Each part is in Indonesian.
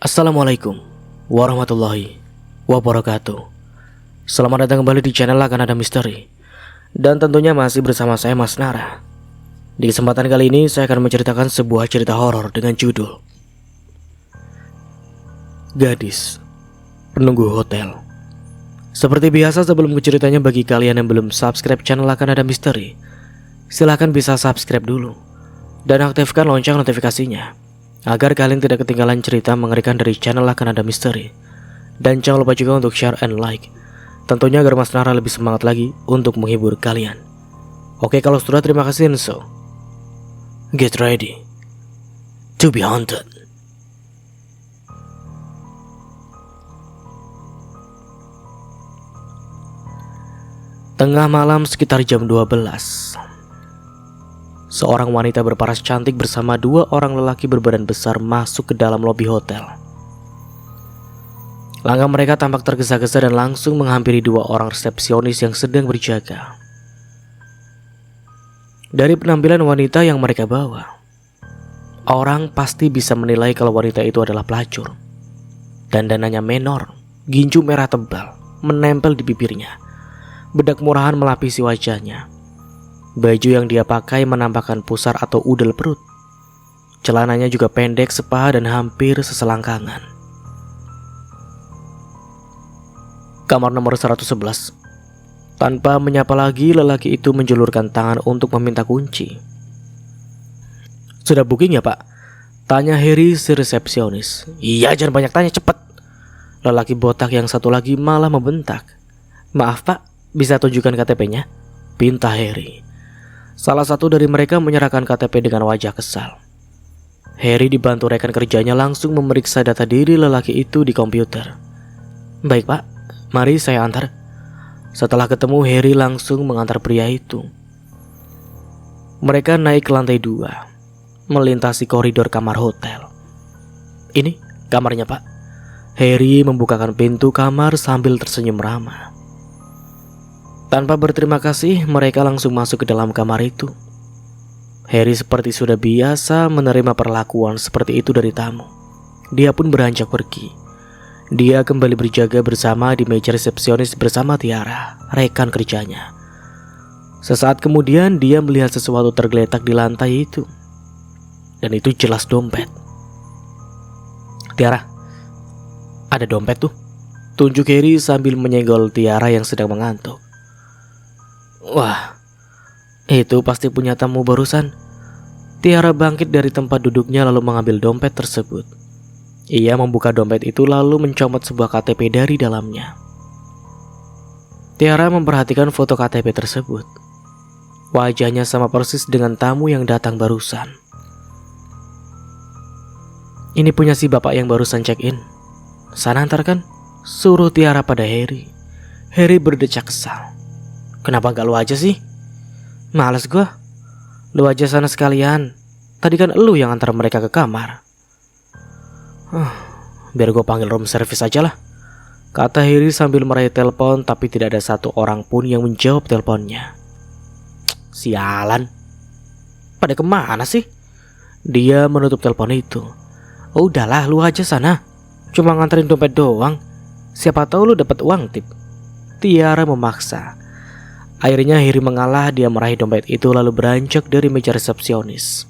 Assalamualaikum warahmatullahi wabarakatuh. Selamat datang kembali di channel Akan Ada Misteri. Dan tentunya masih bersama saya Mas Nara. Di kesempatan kali ini saya akan menceritakan sebuah cerita horor dengan judul Gadis Penunggu Hotel. Seperti biasa, sebelum ke ceritanya, bagi kalian yang belum subscribe channel Akan Ada Misteri, silahkan bisa subscribe dulu dan aktifkan lonceng notifikasinya agar kalian tidak ketinggalan cerita mengerikan dari channel Akan Ada Misteri. Dan jangan lupa juga untuk share and like, tentunya agar Mas Nara lebih semangat lagi untuk menghibur kalian. Oke, kalau sudah, terima kasih. And so, get ready to be haunted. Tengah malam sekitar jam 12, seorang wanita berparas cantik bersama dua orang lelaki berbadan besar masuk ke dalam lobi hotel. Langkah mereka tampak tergesa-gesa dan langsung menghampiri dua orang resepsionis yang sedang berjaga. Dari penampilan wanita yang mereka bawa, orang pasti bisa menilai kalau wanita itu adalah pelacur. Dandanannya menor, ginju merah tebal menempel di bibirnya, bedak murahan melapisi wajahnya. Baju yang dia pakai menampakkan pusar atau udel perut. Celananya juga pendek, sepaha dan hampir seselangkangan. Kamar nomor 111. Tanpa menyapa lagi, lelaki itu menjulurkan tangan untuk meminta kunci. "Sudah booking ya, Pak?" tanya Harry si resepsionis. "Iya, jangan banyak tanya, cepet." Lelaki botak yang satu lagi malah membentak. "Maaf, Pak, bisa tunjukkan KTP-nya?" pinta Harry. Salah satu dari mereka menyerahkan KTP dengan wajah kesal. Harry dibantu rekan kerjanya langsung memeriksa data diri lelaki itu di komputer. "Baik, Pak, mari saya antar." Setelah ketemu, Harry langsung mengantar pria itu. Mereka naik ke lantai 2, melintasi koridor kamar hotel. "Ini kamarnya, Pak." Harry membukakan pintu kamar sambil tersenyum ramah. Tanpa berterima kasih, mereka langsung masuk ke dalam kamar itu. Harry seperti sudah biasa menerima perlakuan seperti itu dari tamu. Dia pun beranjak pergi. Dia kembali berjaga bersama di meja resepsionis bersama Tiara, rekan kerjanya. Sesaat kemudian dia melihat sesuatu tergeletak di lantai itu. Dan itu jelas dompet. "Tiara, ada dompet tuh," tunjuk Harry sambil menyenggol Tiara yang sedang mengantuk. "Wah, itu pasti punya tamu barusan." Tiara bangkit dari tempat duduknya lalu mengambil dompet tersebut. Ia membuka dompet itu lalu mencomot sebuah KTP dari dalamnya. Tiara memperhatikan foto KTP tersebut. Wajahnya sama persis dengan tamu yang datang barusan. "Ini punya si bapak yang barusan check-in. Sana antarkan," suruh Tiara pada Harry. Harry berdecak kesal. "Kenapa gak lu aja sih?" "Males gua. Lu aja sana sekalian. Tadi kan lu yang antar mereka ke kamar." Biar gue panggil room service aja lah," kata Harry sambil meraih telepon, tapi tidak ada satu orang pun yang menjawab teleponnya. "Sialan, pada kemana sih?" Dia menutup telepon itu. "Udahlah, lu aja sana. Cuma nganterin dompet doang. Siapa tahu lu dapat uang tip." Tiara memaksa. Akhirnya Harry mengalah, dia meraih dompet itu lalu beranjak dari meja resepsionis.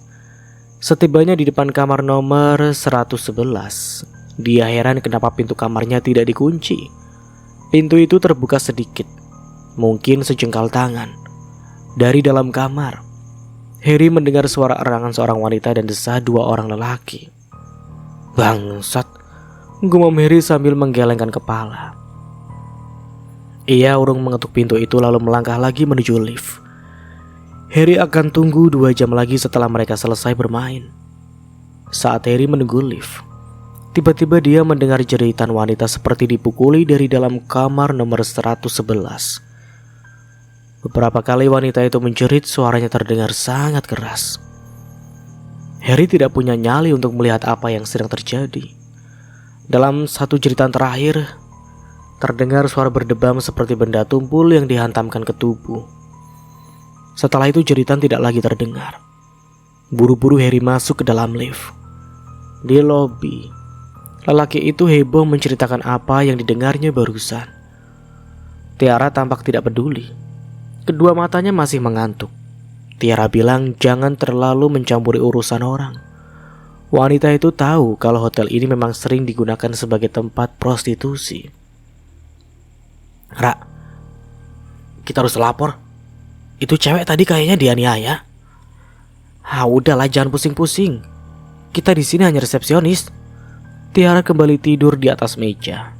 Setibanya di depan kamar nomor 111, dia heran kenapa pintu kamarnya tidak dikunci. Pintu itu terbuka sedikit, mungkin sejengkal tangan. Dari dalam kamar, Harry mendengar suara erangan seorang wanita dan desah dua orang lelaki. "Bangsat," gumam Harry sambil menggelengkan kepala. Ia urung mengetuk pintu itu lalu melangkah lagi menuju lift. Harry akan tunggu 2 jam lagi setelah mereka selesai bermain. Saat Harry menunggu lift, tiba-tiba dia mendengar jeritan wanita seperti dipukuli dari dalam kamar nomor 111. Beberapa kali wanita itu menjerit, suaranya terdengar sangat keras. Harry tidak punya nyali untuk melihat apa yang sedang terjadi. Dalam satu jeritan terakhir, terdengar suara berdebam seperti benda tumpul yang dihantamkan ke tubuh. Setelah itu jeritan tidak lagi terdengar. Buru-buru Harry masuk ke dalam lift. Di lobi, Lelaki itu heboh menceritakan apa yang didengarnya barusan. Tiara tampak tidak peduli. Kedua matanya masih mengantuk. Tiara bilang jangan terlalu mencampuri urusan orang. Wanita itu tahu kalau hotel ini memang sering digunakan sebagai tempat prostitusi. Ra, kita harus lapor. Itu cewek tadi kayaknya dianiaya. Udahlah, jangan pusing-pusing. Kita di sini hanya resepsionis. Tiara kembali tidur di atas meja.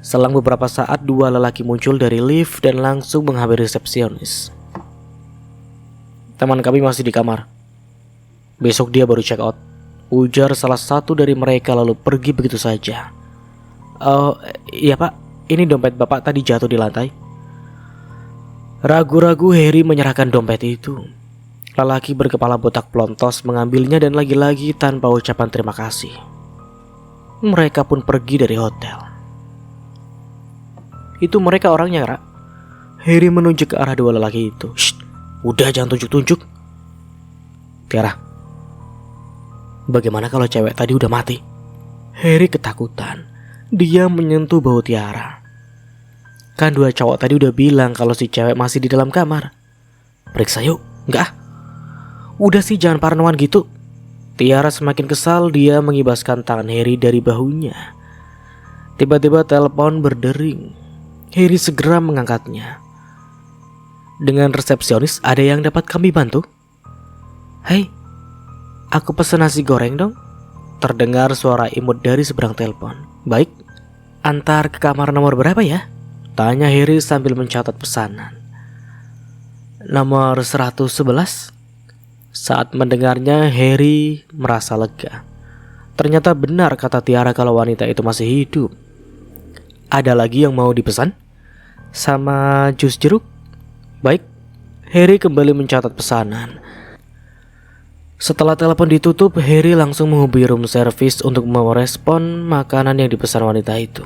Selang beberapa saat, dua lelaki muncul dari lift dan langsung menghampiri resepsionis. Teman kami masih di kamar. Besok dia baru check out, ujar salah satu dari mereka lalu pergi begitu saja. Oh iya pak, ini dompet bapak tadi jatuh di lantai. Ragu-ragu Harry menyerahkan dompet itu. Lelaki berkepala botak pelontos mengambilnya dan lagi-lagi tanpa ucapan terima kasih. Mereka pun pergi dari hotel. Itu mereka orangnya, Ra. Harry menunjuk ke arah dua lelaki itu. Shh, udah jangan tunjuk-tunjuk. Tiara, bagaimana kalau cewek tadi udah mati? Harry ketakutan. Dia menyentuh bahu Tiara. Kan dua cowok tadi udah bilang kalau si cewek masih di dalam kamar. Periksa yuk. Enggak. Udah sih jangan parnoan gitu. Tiara semakin kesal, dia mengibaskan tangan Harry dari bahunya. Tiba-tiba telepon berdering. Harry segera mengangkatnya. Dengan resepsionis, ada yang dapat kami bantu? Hei, aku pesen nasi goreng dong. Terdengar suara imut dari seberang telepon. Baik, antar ke kamar nomor berapa ya? Tanya Harry sambil mencatat pesanan. Nomor 111. Saat mendengarnya, Harry merasa lega. Ternyata benar kata Tiara kalau wanita itu masih hidup. Ada lagi yang mau dipesan? Sama jus jeruk? Baik, Harry kembali mencatat pesanan. Setelah telepon ditutup, Harry langsung menghubungi room service untuk merespon makanan yang dipesan wanita itu.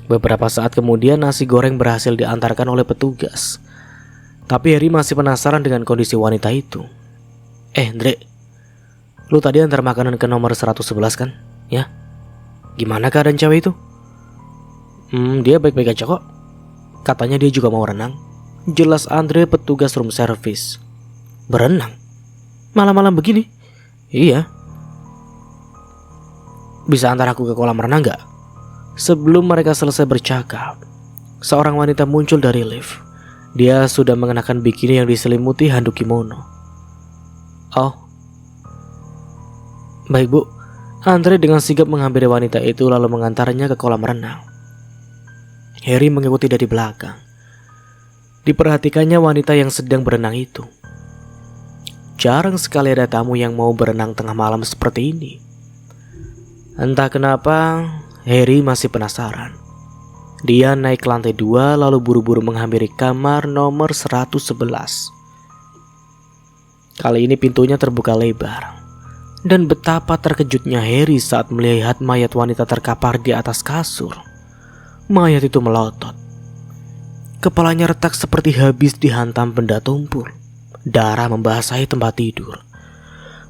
Beberapa saat kemudian nasi goreng berhasil diantarkan oleh petugas. Tapi Harry masih penasaran dengan kondisi wanita itu. Andre, lu tadi antar makanan ke nomor 111 kan? Ya. Gimana keadaan cewek itu? Dia baik-baik aja kok. Katanya dia juga mau renang. Jelas Andre petugas room service. Berenang? Malam-malam begini? Iya. Bisa antar aku ke kolam renang gak? Sebelum mereka selesai bercakap, seorang wanita muncul dari lift. Dia sudah mengenakan bikini yang diselimuti handuk kimono. Oh, baik bu. Andre dengan sigap menghampiri wanita itu lalu mengantarnya ke kolam renang. Harry mengikuti dari belakang. Diperhatikannya wanita yang sedang berenang itu. Jarang sekali ada tamu yang mau berenang tengah malam seperti ini. Entah kenapa, Harry masih penasaran. Dia naik ke lantai 2 lalu buru-buru menghampiri kamar nomor 111. Kali ini pintunya terbuka lebar. Dan betapa terkejutnya Harry saat melihat mayat wanita terkapar di atas kasur. Mayat itu melotot. Kepalanya retak seperti habis dihantam benda tumpul. Darah membasahi tempat tidur.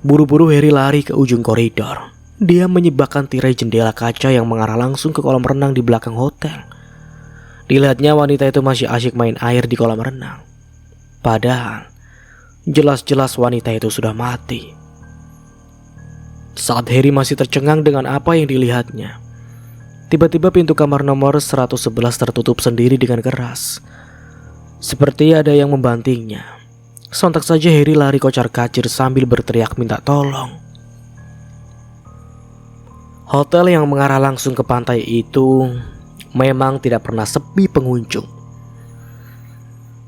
Buru-buru Harry lari ke ujung koridor. Dia menyibakkan tirai jendela kaca yang mengarah langsung ke kolam renang di belakang hotel. Dilihatnya wanita itu masih asyik main air di kolam renang. Padahal jelas-jelas wanita itu sudah mati. Saat Harry masih tercengang dengan apa yang dilihatnya, tiba-tiba pintu kamar nomor 111 tertutup sendiri dengan keras. Seperti ada yang membantingnya. Sontak saja Harry lari kocar-kacir sambil berteriak minta tolong. Hotel yang mengarah langsung ke pantai itu memang tidak pernah sepi pengunjung.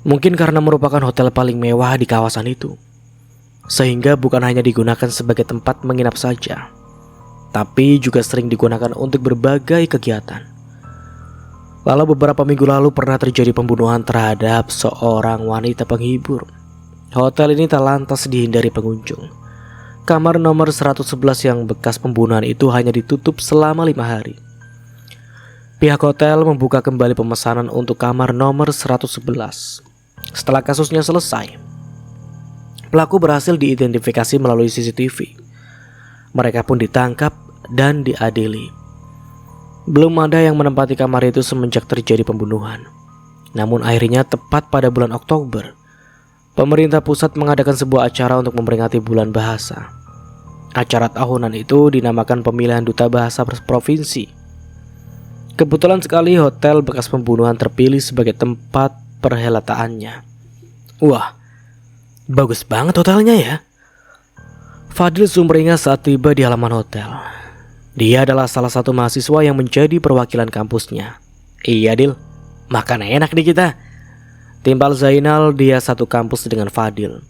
Mungkin karena merupakan hotel paling mewah di kawasan itu, sehingga bukan hanya digunakan sebagai tempat menginap saja, tapi juga sering digunakan untuk berbagai kegiatan. Lalu beberapa minggu lalu pernah terjadi pembunuhan terhadap seorang wanita penghibur. Hotel ini tak lantas dihindari pengunjung. Kamar nomor 111 yang bekas pembunuhan itu hanya ditutup selama 5 hari. Pihak hotel membuka kembali pemesanan untuk kamar nomor 111. Setelah kasusnya selesai, pelaku berhasil diidentifikasi melalui CCTV. Mereka pun ditangkap dan diadili. Belum ada yang menempati kamar itu semenjak terjadi pembunuhan. Namun akhirnya tepat pada bulan Oktober, pemerintah pusat mengadakan sebuah acara untuk memperingati bulan bahasa. Acara tahunan itu dinamakan pemilihan duta bahasa provinsi. Kebetulan sekali hotel bekas pembunuhan terpilih sebagai tempat perhelataannya. Wah, bagus banget hotelnya ya. Fadil sumringah saat tiba di halaman hotel. Dia adalah salah satu mahasiswa yang menjadi perwakilan kampusnya. Iya Dil, makan enak di kita. Timpal Zainal, dia satu kampus dengan Fadil.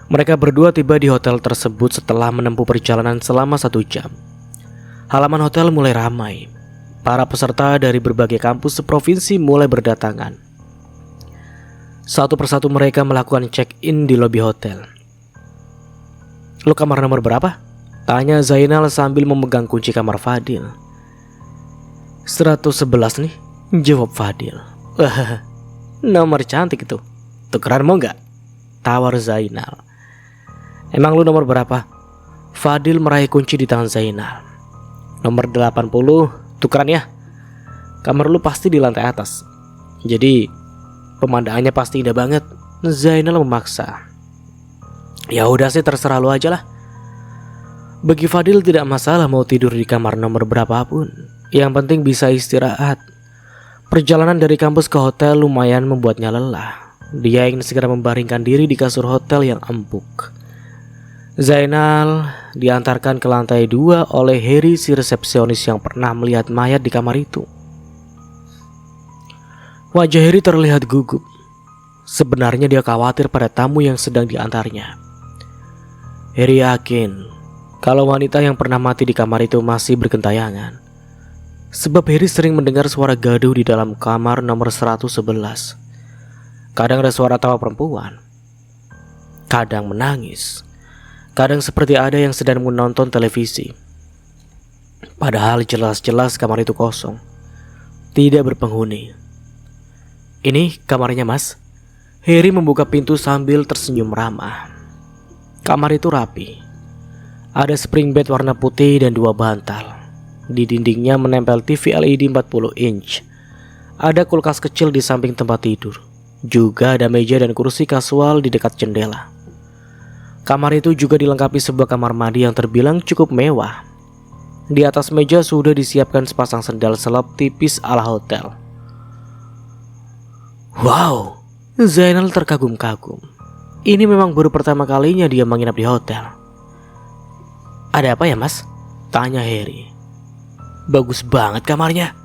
Mereka berdua tiba di hotel tersebut setelah menempuh perjalanan selama 1 jam. Halaman hotel mulai ramai. Para peserta dari berbagai kampus seprovinsi mulai berdatangan. Satu persatu mereka melakukan check-in di lobi hotel. "Lo kamar nomor berapa?" tanya Zainal sambil memegang kunci kamar Fadil. 111 nih, jawab Fadil. "Wah, nomor cantik itu. Tukeran mau gak?" tawar Zainal. "Emang lu nomor berapa?" Fadil meraih kunci di tangan Zainal. "Nomor 80, tukeran ya. Kamar lu pasti di lantai atas. Jadi pemandangannya pasti indah banget." Zainal memaksa. "Ya udah sih, terserah lu aja lah." Bagi Fadil tidak masalah mau tidur di kamar nomor berapapun. Yang penting bisa istirahat. Perjalanan dari kampus ke hotel lumayan membuatnya lelah. Dia ingin segera membaringkan diri di kasur hotel yang empuk. Zainal diantarkan ke lantai 2 oleh Heri, si resepsionis yang pernah melihat mayat di kamar itu. Wajah Heri terlihat gugup. Sebenarnya dia khawatir pada tamu yang sedang diantarnya. Heri yakin kalau wanita yang pernah mati di kamar itu masih bergentayangan. Sebab Heri sering mendengar suara gaduh di dalam kamar nomor 111. Kadang ada suara tawa perempuan, kadang menangis, kadang seperti ada yang sedang menonton televisi. Padahal jelas-jelas kamar itu kosong, tidak berpenghuni. "Ini kamarnya Mas." Heri membuka pintu sambil tersenyum ramah. Kamar itu rapi. Ada spring bed warna putih dan 2 bantal. Di dindingnya menempel TV LED 40 inch. Ada kulkas kecil di samping tempat tidur. Juga ada meja dan kursi kasual di dekat jendela. Kamar itu juga dilengkapi sebuah kamar mandi yang terbilang cukup mewah. Di atas meja sudah disiapkan sepasang sendal selop tipis ala hotel. Wow, Zainal terkagum-kagum. Ini memang baru pertama kalinya dia menginap di hotel. "Ada apa ya Mas?" tanya Heri. "Bagus banget kamarnya."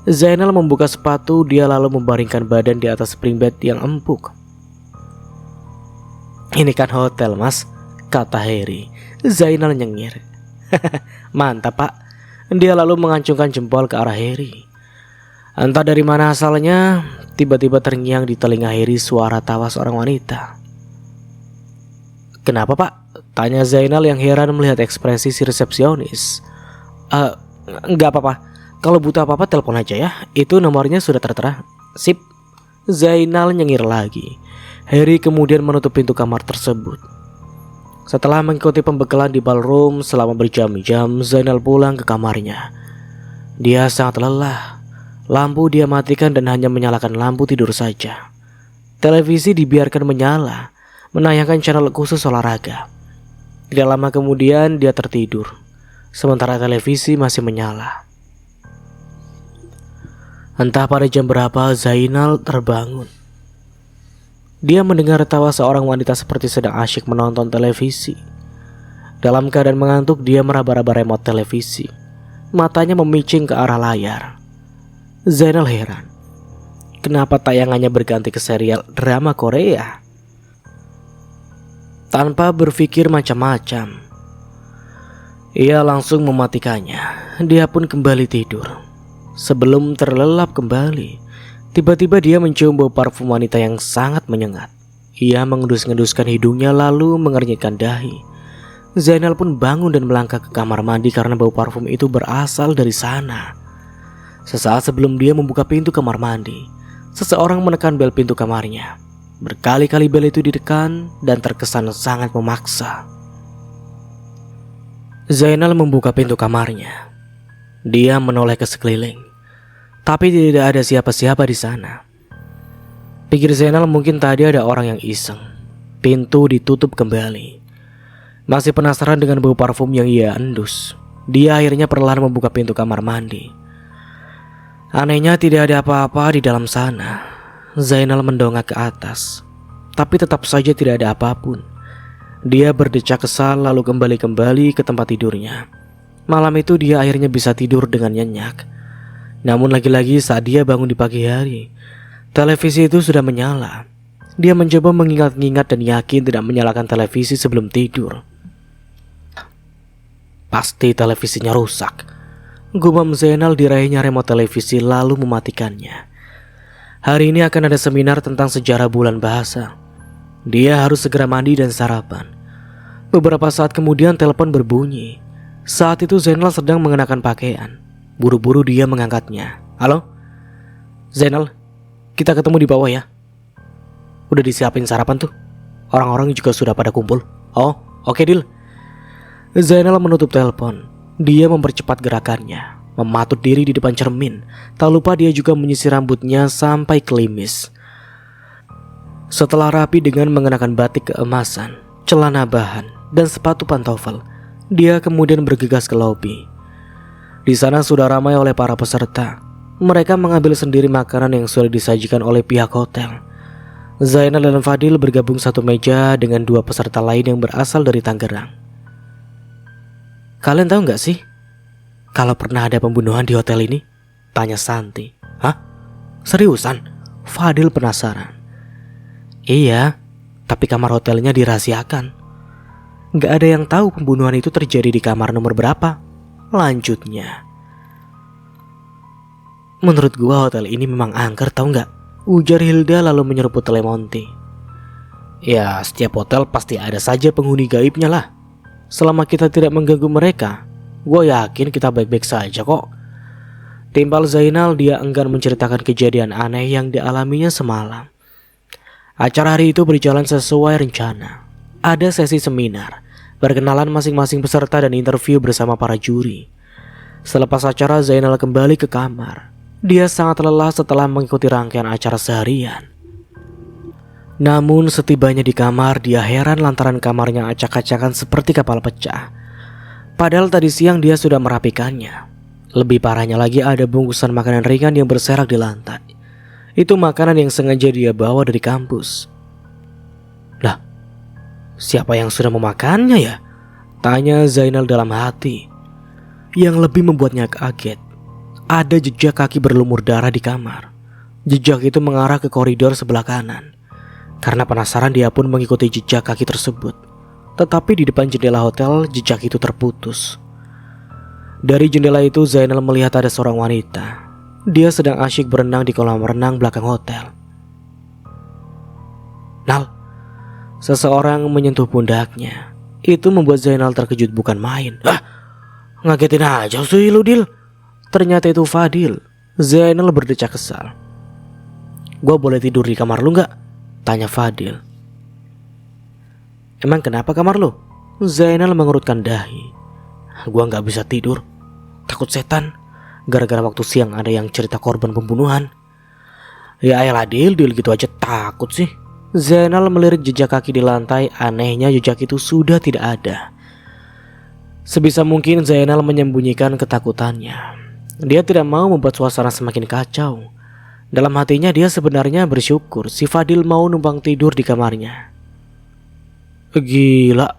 Zainal membuka sepatu, dia lalu membaringkan badan di atas spring bed yang empuk. "Ini kan hotel Mas," kata Heri. Zainal nyengir. "Mantap Pak." Dia lalu mengacungkan jempol ke arah Heri. Entah dari mana asalnya, tiba-tiba terngiang di telinga Heri suara tawa seorang wanita. "Kenapa Pak?" tanya Zainal yang heran melihat ekspresi si resepsionis. Enggak apa-apa. Kalau butuh apa-apa telepon aja ya. Itu nomornya sudah tertera." "Sip." Zainal nyengir lagi. Heri kemudian menutup pintu kamar tersebut. Setelah mengikuti pembekalan di ballroom selama berjam-jam, Zainal pulang ke kamarnya. Dia sangat lelah. Lampu dia matikan dan hanya menyalakan lampu tidur saja. Televisi dibiarkan menyala, menayangkan channel khusus olahraga. Tidak lama kemudian dia tertidur, sementara televisi masih menyala. Entah pada jam berapa Zainal terbangun. Dia mendengar tawa seorang wanita seperti sedang asyik menonton televisi. Dalam keadaan mengantuk, dia meraba-raba remote televisi. Matanya memicing ke arah layar. Zainal heran. Kenapa tayangannya berganti ke serial drama Korea? Tanpa berpikir macam-macam, ia langsung mematikannya. Dia pun kembali tidur. Sebelum terlelap kembali, tiba-tiba dia mencium bau parfum wanita yang sangat menyengat. Ia mengendus-enduskan hidungnya lalu mengernyitkan dahi. Zainal pun bangun dan melangkah ke kamar mandi karena bau parfum itu berasal dari sana. Sesaat sebelum dia membuka pintu kamar mandi, seseorang menekan bel pintu kamarnya. Berkali-kali bel itu ditekan dan terkesan sangat memaksa. Zainal membuka pintu kamarnya. Dia menoleh ke sekeliling, tapi tidak ada siapa-siapa di sana. Pikir Zainal mungkin tadi ada orang yang iseng. Pintu ditutup kembali. Masih penasaran dengan bau parfum yang ia endus, dia akhirnya perlahan membuka pintu kamar mandi. Anehnya tidak ada apa-apa di dalam sana. Zainal mendongak ke atas, tapi tetap saja tidak ada apapun. Dia berdecak kesal lalu kembali ke tempat tidurnya. Malam itu dia akhirnya bisa tidur dengan nyenyak. Namun lagi-lagi saat dia bangun di pagi hari, televisi itu sudah menyala. Dia mencoba mengingat-ingat dan yakin tidak menyalakan televisi sebelum tidur. Pasti televisinya rusak. Gumam Zainal diraihnya remote televisi lalu mematikannya. Hari ini akan ada seminar tentang sejarah bulan bahasa. Dia harus segera mandi dan sarapan. Beberapa saat kemudian telepon berbunyi. Saat itu Zainal sedang mengenakan pakaian. Buru-buru dia mengangkatnya. Halo? Zainal, kita ketemu di bawah ya. Udah disiapin sarapan tuh. Orang-orang juga sudah pada kumpul. Oh, oke deal. Zainal menutup telepon. Dia mempercepat gerakannya, mematut diri di depan cermin. Tak lupa dia juga menyisir rambutnya sampai klimis. Setelah rapi dengan mengenakan batik keemasan, celana bahan, dan sepatu pantofel, dia kemudian bergegas ke lobi. Di sana sudah ramai oleh para peserta. Mereka mengambil sendiri makanan yang sudah disajikan oleh pihak hotel. Zainal dan Fadil bergabung satu meja dengan dua peserta lain yang berasal dari Tangerang. Kalian tahu gak sih kalau pernah ada pembunuhan di hotel ini? Tanya Santi. Hah? Seriusan? Fadil penasaran. Iya, tapi kamar hotelnya dirahasiakan. Gak ada yang tahu pembunuhan itu terjadi di kamar nomor berapa. Lanjutnya. Menurut gua hotel ini memang angker, tahu gak? Ujar Hilda lalu menyeruput Telemonti. Ya, setiap hotel pasti ada saja penghuni gaibnya lah. Selama kita tidak mengganggu mereka, gue yakin kita baik-baik saja kok. Timpal Zainal, dia enggan menceritakan kejadian aneh yang dialaminya semalam. Acara hari itu berjalan sesuai rencana. Ada sesi seminar, perkenalan masing-masing peserta dan interview bersama para juri. Selepas acara, Zainal kembali ke kamar. Dia sangat lelah setelah mengikuti rangkaian acara seharian. Namun setibanya di kamar, dia heran lantaran kamarnya acak-acakan seperti kapal pecah. Padahal tadi siang dia sudah merapikannya. Lebih parahnya lagi ada bungkusan makanan ringan yang berserak di lantai. Itu makanan yang sengaja dia bawa dari kampus. Lah, siapa yang sudah memakannya ya? Tanya Zainal dalam hati. Yang lebih membuatnya kaget, ada jejak kaki berlumur darah di kamar. Jejak itu mengarah ke koridor sebelah kanan. Karena penasaran, dia pun mengikuti jejak kaki tersebut. Tetapi di depan jendela hotel, jejak itu terputus. Dari jendela itu Zainal melihat ada seorang wanita. Dia sedang asyik berenang di kolam renang belakang hotel. Nal, seseorang menyentuh pundaknya. Itu membuat Zainal terkejut bukan main. Ngagetin aja sih lu, Dil. Ternyata itu Fadil. Zainal berdecak kesal. Gua boleh tidur di kamar lu gak? Tanya Fadil. Emang kenapa kamar lu? Zainal mengerutkan dahi. Gua gak bisa tidur. Takut setan. Gara-gara waktu siang ada yang cerita korban pembunuhan. Ya ayolah Dil gitu aja takut sih. Zainal melirik jejak kaki di lantai. Anehnya jejak itu sudah tidak ada. Sebisa mungkin Zainal menyembunyikan ketakutannya. Dia tidak mau membuat suasana semakin kacau. Dalam hatinya dia sebenarnya bersyukur si Fadil mau numpang tidur di kamarnya. Gila,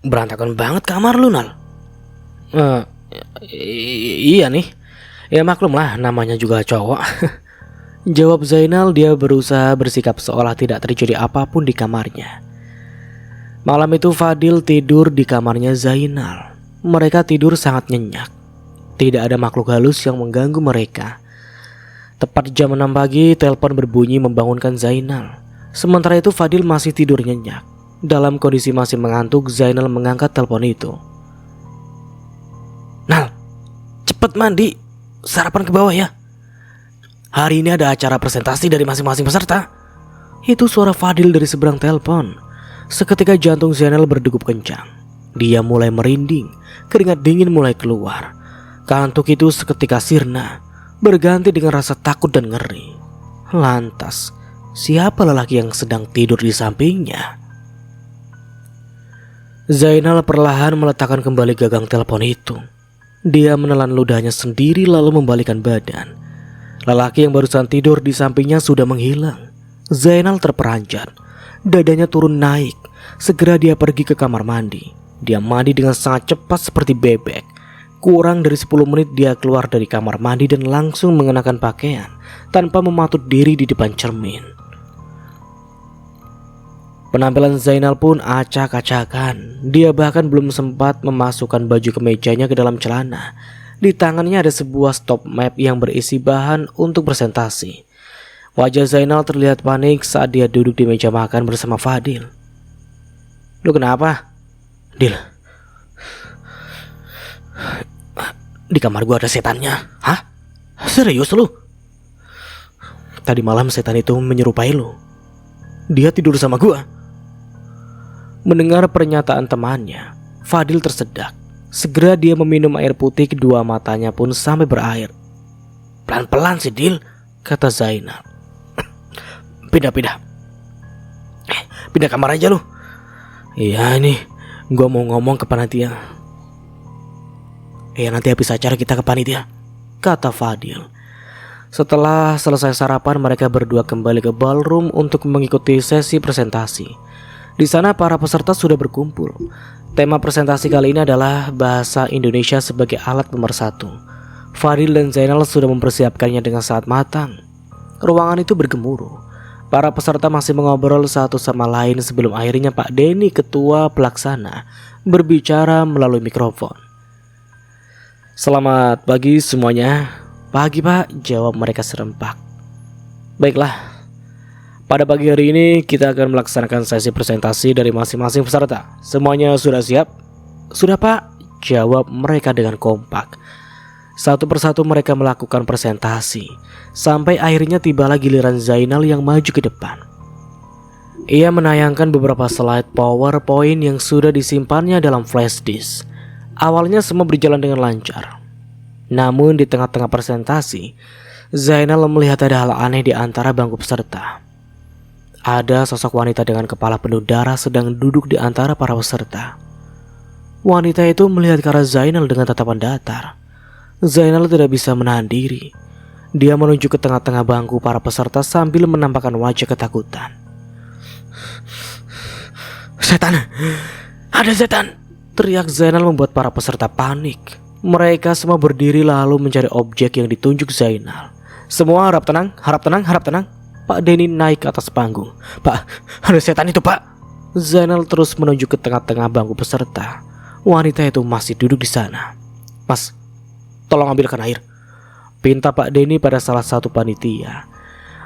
berantakan banget kamar lu, Nal. Iya nih, ya maklum lah namanya juga cowok. Jawab Zainal. Dia berusaha bersikap seolah tidak terjadi apapun di kamarnya. Malam itu Fadil tidur di kamarnya Zainal. Mereka tidur sangat nyenyak. Tidak ada makhluk halus yang mengganggu mereka. Tepat jam 6 pagi, telepon berbunyi membangunkan Zainal. Sementara itu Fadil masih tidur nyenyak. Dalam kondisi masih mengantuk, Zainal mengangkat telepon itu. Nal, cepet mandi, sarapan ke bawah ya. Hari ini ada acara presentasi dari masing-masing peserta. Itu suara Fadil dari seberang telepon. Seketika jantung Zainal berdegup kencang. Dia mulai merinding, keringat dingin mulai keluar. Kantuk itu seketika sirna, berganti dengan rasa takut dan ngeri. Lantas, siapa lelaki yang sedang tidur di sampingnya? Zainal perlahan meletakkan kembali gagang telepon itu. Dia menelan ludahnya sendiri lalu membalikkan badan. Lelaki yang barusan tidur di sampingnya sudah menghilang. Zainal terperanjat, dadanya turun naik. Segera dia pergi ke kamar mandi. Dia mandi dengan sangat cepat seperti bebek. Kurang dari 10 menit dia keluar dari kamar mandi dan langsung mengenakan pakaian tanpa mematut diri di depan cermin. Penampilan Zainal pun acak-acakan. Dia bahkan belum sempat memasukkan baju kemejanya ke dalam celana. Di tangannya ada sebuah stop map yang berisi bahan untuk presentasi. Wajah Zainal terlihat panik saat dia duduk di meja makan bersama Fadil. "Lu kenapa?" "Dil, di kamar gua ada setannya." "Hah? Serius lu?" "Tadi malam setan itu menyerupai lu. Dia tidur sama gua." Mendengar pernyataan temannya, Fadil tersedak. Segera dia meminum air putih, kedua matanya pun sampai berair. "Pelan-pelan sih, Dil," kata Zainal. Pindah kamar aja lu." "Iya ini, gua mau ngomong ke panitia." "Ya nanti habis acara kita ke panitia," kata Fadil. Setelah selesai sarapan, mereka berdua kembali ke ballroom untuk mengikuti sesi presentasi. Di sana para peserta sudah berkumpul. Tema presentasi kali ini adalah bahasa Indonesia sebagai alat pemersatu. Fadil dan Zainal sudah mempersiapkannya dengan sangat matang. Ruangan itu bergemuruh. Para peserta masih mengobrol satu sama lain sebelum akhirnya Pak Denny, ketua pelaksana, berbicara melalui mikrofon. "Selamat pagi semuanya." "Pagi Pak," jawab mereka serempak. "Baiklah. Pada pagi hari ini kita akan melaksanakan sesi presentasi dari masing-masing peserta. Semuanya sudah siap?" "Sudah Pak," jawab mereka dengan kompak. Satu persatu mereka melakukan presentasi, sampai akhirnya tibalah giliran Zainal yang maju ke depan. Ia menayangkan beberapa slide PowerPoint yang sudah disimpannya dalam flash disk. Awalnya semua berjalan dengan lancar. Namun di tengah-tengah presentasi, Zainal melihat ada hal aneh di antara bangku peserta. Ada sosok wanita dengan kepala penuh darah sedang duduk di antara para peserta. Wanita itu melihat ke arah Zainal dengan tatapan datar. Zainal tidak bisa menahan diri. Dia menuju ke tengah-tengah bangku para peserta sambil menampakkan wajah ketakutan. "Setan! Ada setan!" teriak Zainal membuat para peserta panik. Mereka semua berdiri lalu mencari objek yang ditunjuk Zainal. "Semua harap tenang, harap tenang, harap tenang." Pak Denny naik ke atas panggung. "Pak, ada setan itu Pak." Zainal terus menunjuk ke tengah-tengah bangku peserta. Wanita itu masih duduk di sana. "Mas, tolong ambilkan air," pinta Pak Denny pada salah satu panitia.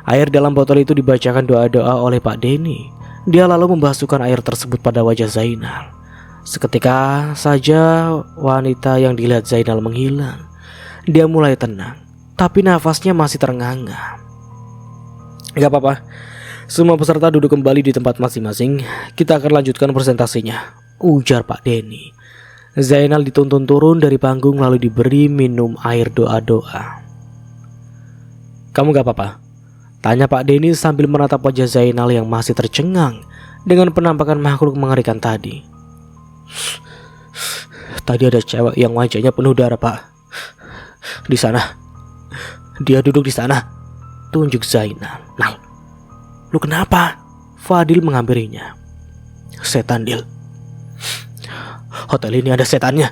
Air dalam botol itu dibacakan doa-doa oleh Pak Denny. Dia lalu membasuhkan air tersebut pada wajah Zainal. Seketika saja wanita yang dilihat Zainal menghilang. Dia mulai tenang, tapi nafasnya masih terengah-engah. "Gak apa-apa, semua peserta duduk kembali di tempat masing-masing. Kita akan lanjutkan presentasinya," ujar Pak Denny. Zainal dituntun turun dari panggung lalu diberi minum air doa-doa. "Kamu gak apa-apa?" tanya Pak Denny sambil menatap wajah Zainal yang masih tercengang dengan penampakan makhluk mengerikan tadi. "Tadi ada cewek yang wajahnya penuh darah Pak. Di sana. Dia duduk di sana," tunjuk Zainal. "Nal, lu kenapa?" Fadil menghampirinya. "Setan, Dil. Hotel ini ada setannya."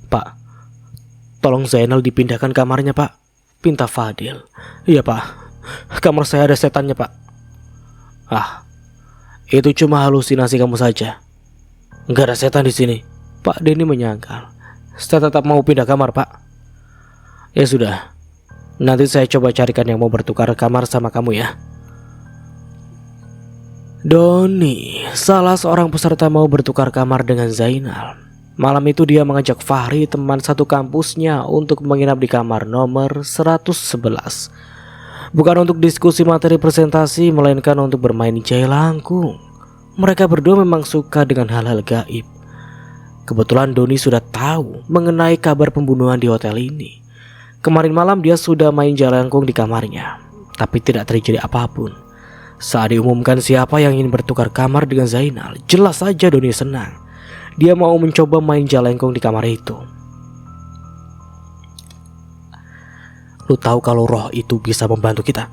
"Pak, tolong Zainal dipindahkan kamarnya Pak," pinta Fadil. "Iya Pak, kamar saya ada setannya Pak." "Ah, itu cuma halusinasi kamu saja. Gak ada setan di sini." Pak Denny menyangkal. "Saya tetap mau pindah kamar Pak." "Ya sudah, nanti saya coba carikan yang mau bertukar kamar sama kamu ya." Doni, salah seorang peserta, mau bertukar kamar dengan Zainal. Malam itu dia mengajak Fahri, teman satu kampusnya, untuk menginap di kamar nomor 111. Bukan untuk diskusi materi presentasi, melainkan untuk bermain jailangkung. Mereka berdua memang suka dengan hal-hal gaib. Kebetulan Doni sudah tahu mengenai kabar pembunuhan di hotel ini. Kemarin malam dia sudah main jalangkung di kamarnya, tapi tidak terjadi apapun. Saat diumumkan siapa yang ingin bertukar kamar dengan Zainal, jelas saja Doni senang. Dia mau mencoba main jalangkung di kamar itu. Lu tahu kalau roh itu bisa membantu kita?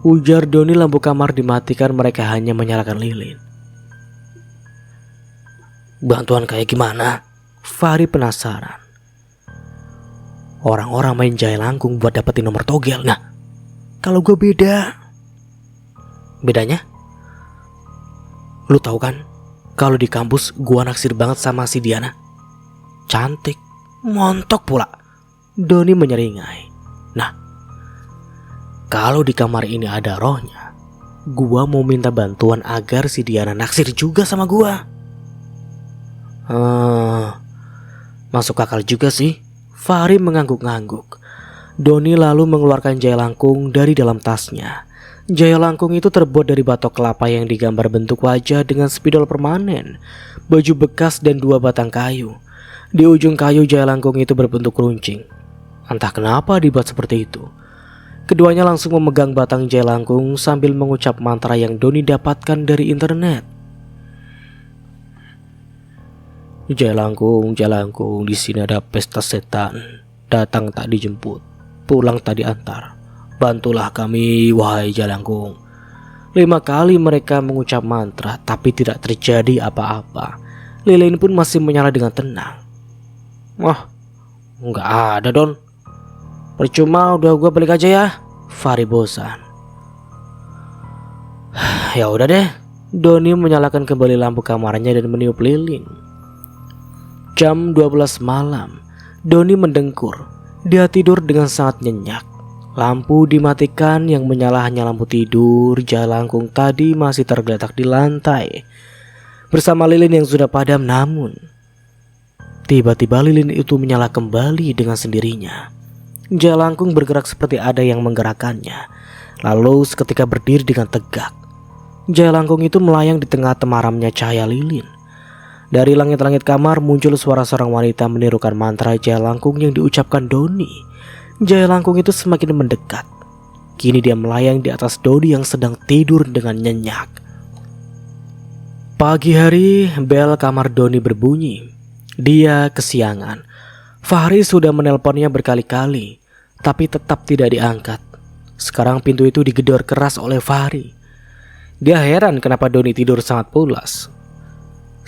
Ujar Doni. Lampu kamar dimatikan, mereka hanya menyalakan lilin. Bantuan kayak gimana? Fahri penasaran. Orang-orang main jalangkung buat dapetin nomor togel. Nah, kalau gue beda. Bedanya? Lu tahu kan, kalau di kampus gue naksir banget sama si Diana. Cantik, montok pula. Doni menyeringai. Nah, kalau di kamar ini ada rohnya, gue mau minta bantuan agar si Diana naksir juga sama gue. Masuk akal juga sih. Fahri mengangguk-ngangguk. Doni lalu mengeluarkan jalangkung dari dalam tasnya. Jalangkung itu terbuat dari batok kelapa yang digambar bentuk wajah dengan spidol permanen, baju bekas dan 2 batang kayu. Di ujung kayu jalangkung itu berbentuk runcing. Entah kenapa dibuat seperti itu. Keduanya langsung memegang batang jalangkung sambil mengucap mantra yang Doni dapatkan dari internet. Jalangkung, jalangkung, di sini ada pesta setan. Datang tak dijemput, pulang tak diantar. Bantulah kami, wahai jalangkung. 5 kali mereka mengucap mantra, tapi tidak terjadi apa-apa. Lilin pun masih menyala dengan tenang. Wah, nggak ada Don. Percuma, udah gue balik aja ya. Fahri bosan. Ya udah deh. Doni menyalakan kembali lampu kamarnya dan meniup lilin. Jam 12 malam, Doni mendengkur. Dia tidur dengan sangat nyenyak. Lampu dimatikan, yang menyala hanya lampu tidur. Jalangkung tadi masih tergeletak di lantai bersama lilin yang sudah padam. Namun tiba-tiba lilin itu menyala kembali dengan sendirinya. Jalangkung bergerak seperti ada yang menggerakkannya, lalu seketika berdiri dengan tegak. Jalangkung itu melayang di tengah temaramnya cahaya lilin. Dari langit-langit kamar muncul suara seorang wanita menirukan mantra jalangkung yang diucapkan Doni. Jalangkung itu semakin mendekat. Kini dia melayang di atas Doni yang sedang tidur dengan nyenyak. Pagi hari, bel kamar Doni berbunyi. Dia kesiangan. Fahri sudah menelponnya berkali-kali, tapi tetap tidak diangkat. Sekarang pintu itu digedor keras oleh Fahri. Dia heran kenapa Doni tidur sangat pulas.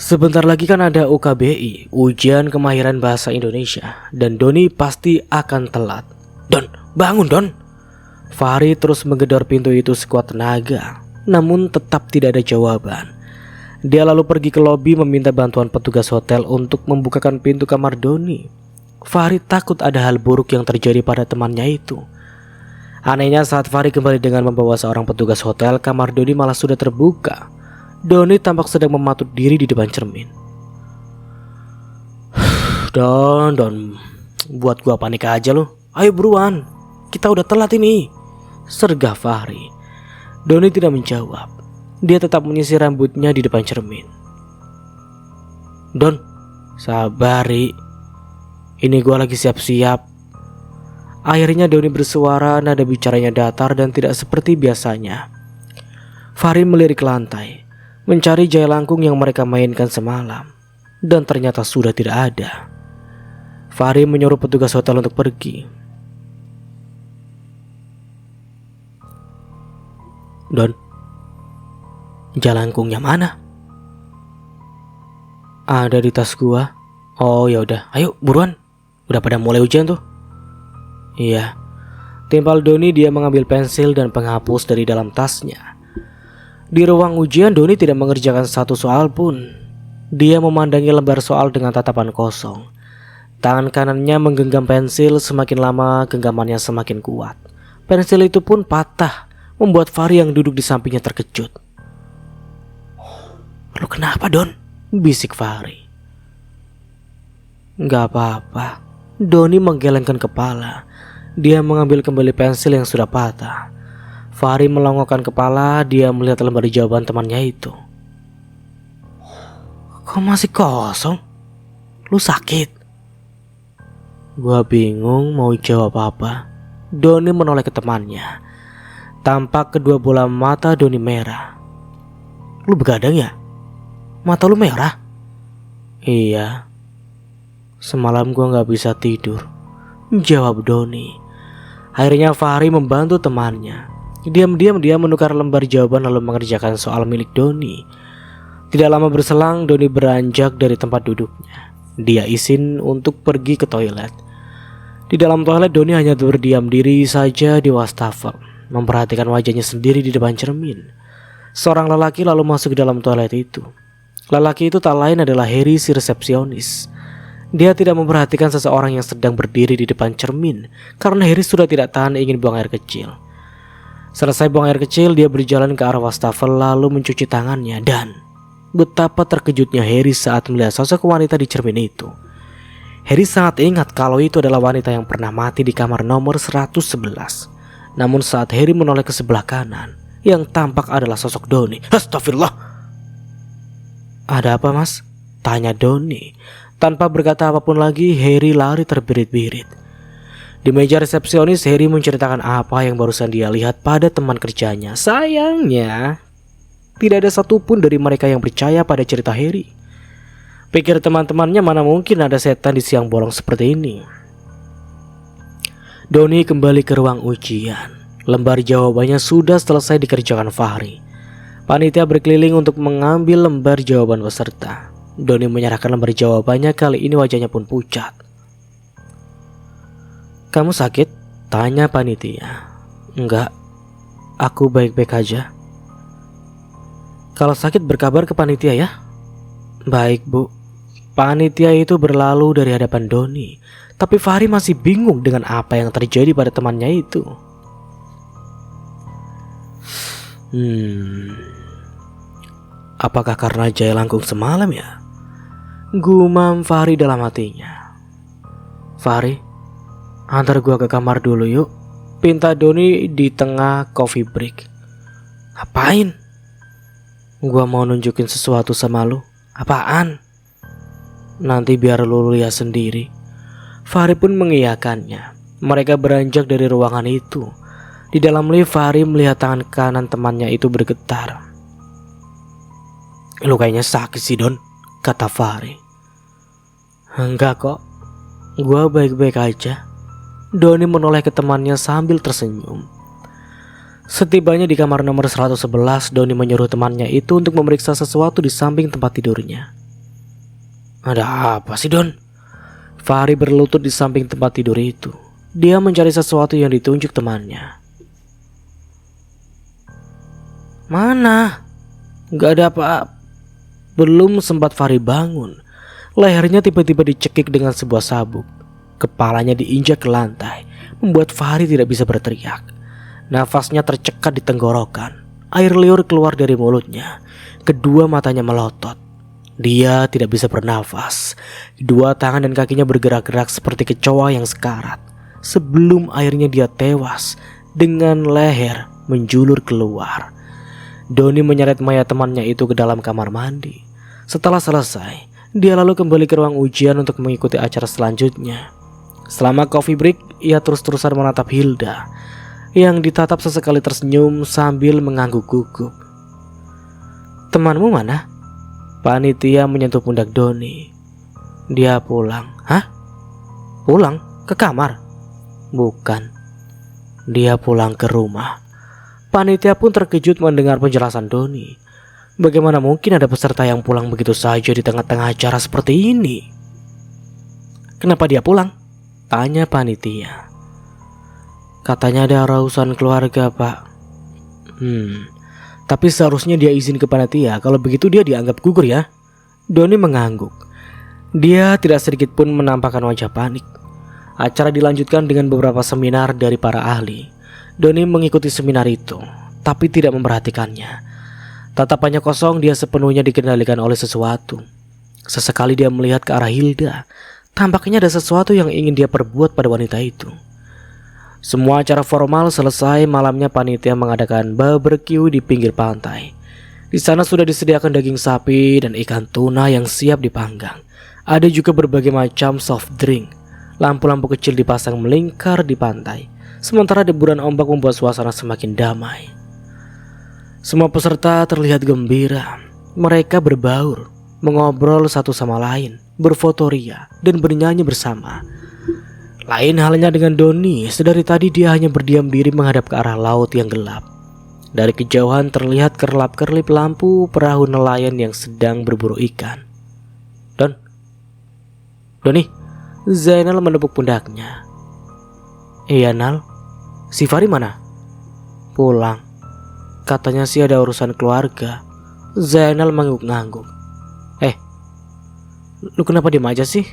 Sebentar lagi kan ada UKBI, ujian kemahiran bahasa Indonesia, dan Doni pasti akan telat. Don, bangun Don. Fahri terus menggedor pintu itu sekuat tenaga, namun tetap tidak ada jawaban. Dia lalu pergi ke lobi meminta bantuan petugas hotel untuk membukakan pintu kamar Doni. Fahri takut ada hal buruk yang terjadi pada temannya itu. Anehnya saat Fahri kembali dengan membawa seorang petugas hotel, kamar Doni malah sudah terbuka. Doni tampak sedang mematut diri di depan cermin. Don, buat gua panik aja lu. Ayo buruan, kita udah telat ini, sergah Fahri. Doni tidak menjawab. Dia tetap menyisir rambutnya di depan cermin. Don, sabari. Ini gua lagi siap-siap. Akhirnya Doni bersuara, nada bicaranya datar dan tidak seperti biasanya. Fahri melirik ke lantai, mencari jalangkung yang mereka mainkan semalam, dan ternyata sudah tidak ada. Fahri menyuruh petugas hotel untuk pergi. Don, jalangkungnya mana? Ada di tas gua. Oh ya udah, ayo buruan. Udah pada mulai ujian tuh. Iya. Timpal Doni, dia mengambil pensil dan penghapus dari dalam tasnya. Di ruang ujian Doni tidak mengerjakan satu soal pun. Dia memandangi lembar soal dengan tatapan kosong. Tangan kanannya menggenggam pensil, semakin lama genggamannya semakin kuat. Pensil itu pun patah, membuat Fahri yang duduk di sampingnya terkejut. Lu kenapa Don? Bisik Fahri. Gak apa-apa. Doni menggelengkan kepala. Dia mengambil kembali pensil yang sudah patah. Fahri melongokkan kepala, dia melihat lembar jawaban temannya itu. Kok masih kosong? Lu sakit? Gua bingung mau jawab apa. Doni menoleh ke temannya. Tampak kedua bola mata Doni merah. Lu begadang ya? Mata lu merah? Iya. Semalam gua gak bisa tidur, jawab Doni. Akhirnya Fahri membantu temannya. Diam-diam dia menukar lembar jawaban lalu mengerjakan soal milik Doni. Tidak lama berselang Doni beranjak dari tempat duduknya. Dia izin untuk pergi ke toilet. Di dalam toilet Doni hanya berdiam diri saja di wastafel, memperhatikan wajahnya sendiri di depan cermin. Seorang lelaki lalu masuk ke dalam toilet itu. Lelaki itu tak lain adalah Harry, si resepsionis. Dia tidak memperhatikan seseorang yang sedang berdiri di depan cermin karena Harry sudah tidak tahan ingin buang air kecil. Selesai buang air kecil, dia berjalan ke arah wastafel lalu mencuci tangannya dan betapa terkejutnya Harry saat melihat sosok wanita di cermin itu. Harry sangat ingat kalau itu adalah wanita yang pernah mati di kamar nomor 111. Namun saat Harry menoleh ke sebelah kanan, yang tampak adalah sosok Doni. Astagfirullah. Ada apa, Mas? Tanya Doni. Tanpa berkata apapun lagi, Harry lari terbirit-birit. Di meja resepsionis, Harry menceritakan apa yang barusan dia lihat pada teman kerjanya. Sayangnya, tidak ada satupun dari mereka yang percaya pada cerita Harry. Pikir teman-temannya mana mungkin ada setan di siang bolong seperti ini. Doni kembali ke ruang ujian. Lembar jawabannya sudah selesai dikerjakan Fahri. Panitia berkeliling untuk mengambil lembar jawaban peserta. Doni menyerahkan lembar jawabannya, kali ini wajahnya pun pucat. Kamu sakit? Tanya panitia. Enggak, aku baik-baik aja. Kalau sakit berkabar ke panitia ya. Baik bu. Panitia itu berlalu dari hadapan Doni. Tapi Fahri masih bingung dengan apa yang terjadi pada temannya itu. Apakah karena Jaya Langkung semalam ya? Gumam Fahri dalam hatinya. Fahri, antar gua ke kamar dulu yuk. Pinta Doni di tengah coffee break. Ngapain? Gua mau nunjukin sesuatu sama lu. Apaan? Nanti biar lu lihat sendiri. Fahri pun mengiyakannya. Mereka beranjak dari ruangan itu. Di dalam lift, Fahri melihat tangan kanan temannya itu bergetar. Lu kayaknya sakit sih Don, kata Fahri. Enggak kok, gua baik-baik aja. Doni menoleh ke temannya sambil tersenyum. Setibanya di kamar nomor 111, Doni menyuruh temannya itu untuk memeriksa sesuatu di samping tempat tidurnya. Ada apa sih Don? Fahri berlutut di samping tempat tidur itu. Dia mencari sesuatu yang ditunjuk temannya. Mana? Gak ada apa-apa. Belum sempat Fahri bangun, lehernya tiba-tiba dicekik dengan sebuah sabuk. Kepalanya diinjak ke lantai, membuat Fahri tidak bisa berteriak. Nafasnya tercekat di tenggorokan. Air liur keluar dari mulutnya. Kedua matanya melotot. Dia tidak bisa bernafas. Kedua tangan dan kakinya bergerak-gerak seperti kecoa yang sekarat. Sebelum akhirnya dia tewas dengan leher menjulur keluar. Doni menyeret mayat temannya itu ke dalam kamar mandi. Setelah selesai, dia lalu kembali ke ruang ujian untuk mengikuti acara selanjutnya. Selama coffee break, ia terus-terusan menatap Hilda yang ditatap sesekali tersenyum sambil mengangguk gugup. Temanmu mana? Panitia menyentuh pundak Doni. Dia pulang. Hah? Pulang? Ke kamar? Bukan. Dia pulang ke rumah. Panitia pun terkejut mendengar penjelasan Doni. Bagaimana mungkin ada peserta yang pulang begitu saja di tengah-tengah acara seperti ini? Kenapa dia pulang? Tanya panitia. Katanya ada urusan keluarga, Pak. Tapi seharusnya dia izin ke panitia. Kalau begitu dia dianggap gugur ya. Doni mengangguk. Dia tidak sedikit pun menampakkan wajah panik. Acara dilanjutkan dengan beberapa seminar dari para ahli. Doni mengikuti seminar itu, tapi tidak memperhatikannya. Tatapannya kosong, dia sepenuhnya dikendalikan oleh sesuatu. Sesekali dia melihat ke arah Hilda. Tampaknya ada sesuatu yang ingin dia perbuat pada wanita itu. Semua acara formal selesai, malamnya panitia mengadakan barbecue di pinggir pantai. Di sana sudah disediakan daging sapi dan ikan tuna yang siap dipanggang. Ada juga berbagai macam soft drink. Lampu-lampu kecil dipasang melingkar di pantai, sementara deburan ombak membuat suasana semakin damai. Semua peserta terlihat gembira. Mereka berbaur, mengobrol satu sama lain, berfotoria, dan bernyanyi bersama. Lain halnya dengan Doni, sedari tadi dia hanya berdiam diri menghadap ke arah laut yang gelap. Dari kejauhan terlihat kerlap-kerlip lampu perahu nelayan yang sedang berburu ikan. Doni, Zainal menepuk pundaknya. Iya Nal, si Fahri mana? Pulang, katanya sih ada urusan keluarga. Zainal mengangguk-ngangguk. Lu kenapa diem aja sih?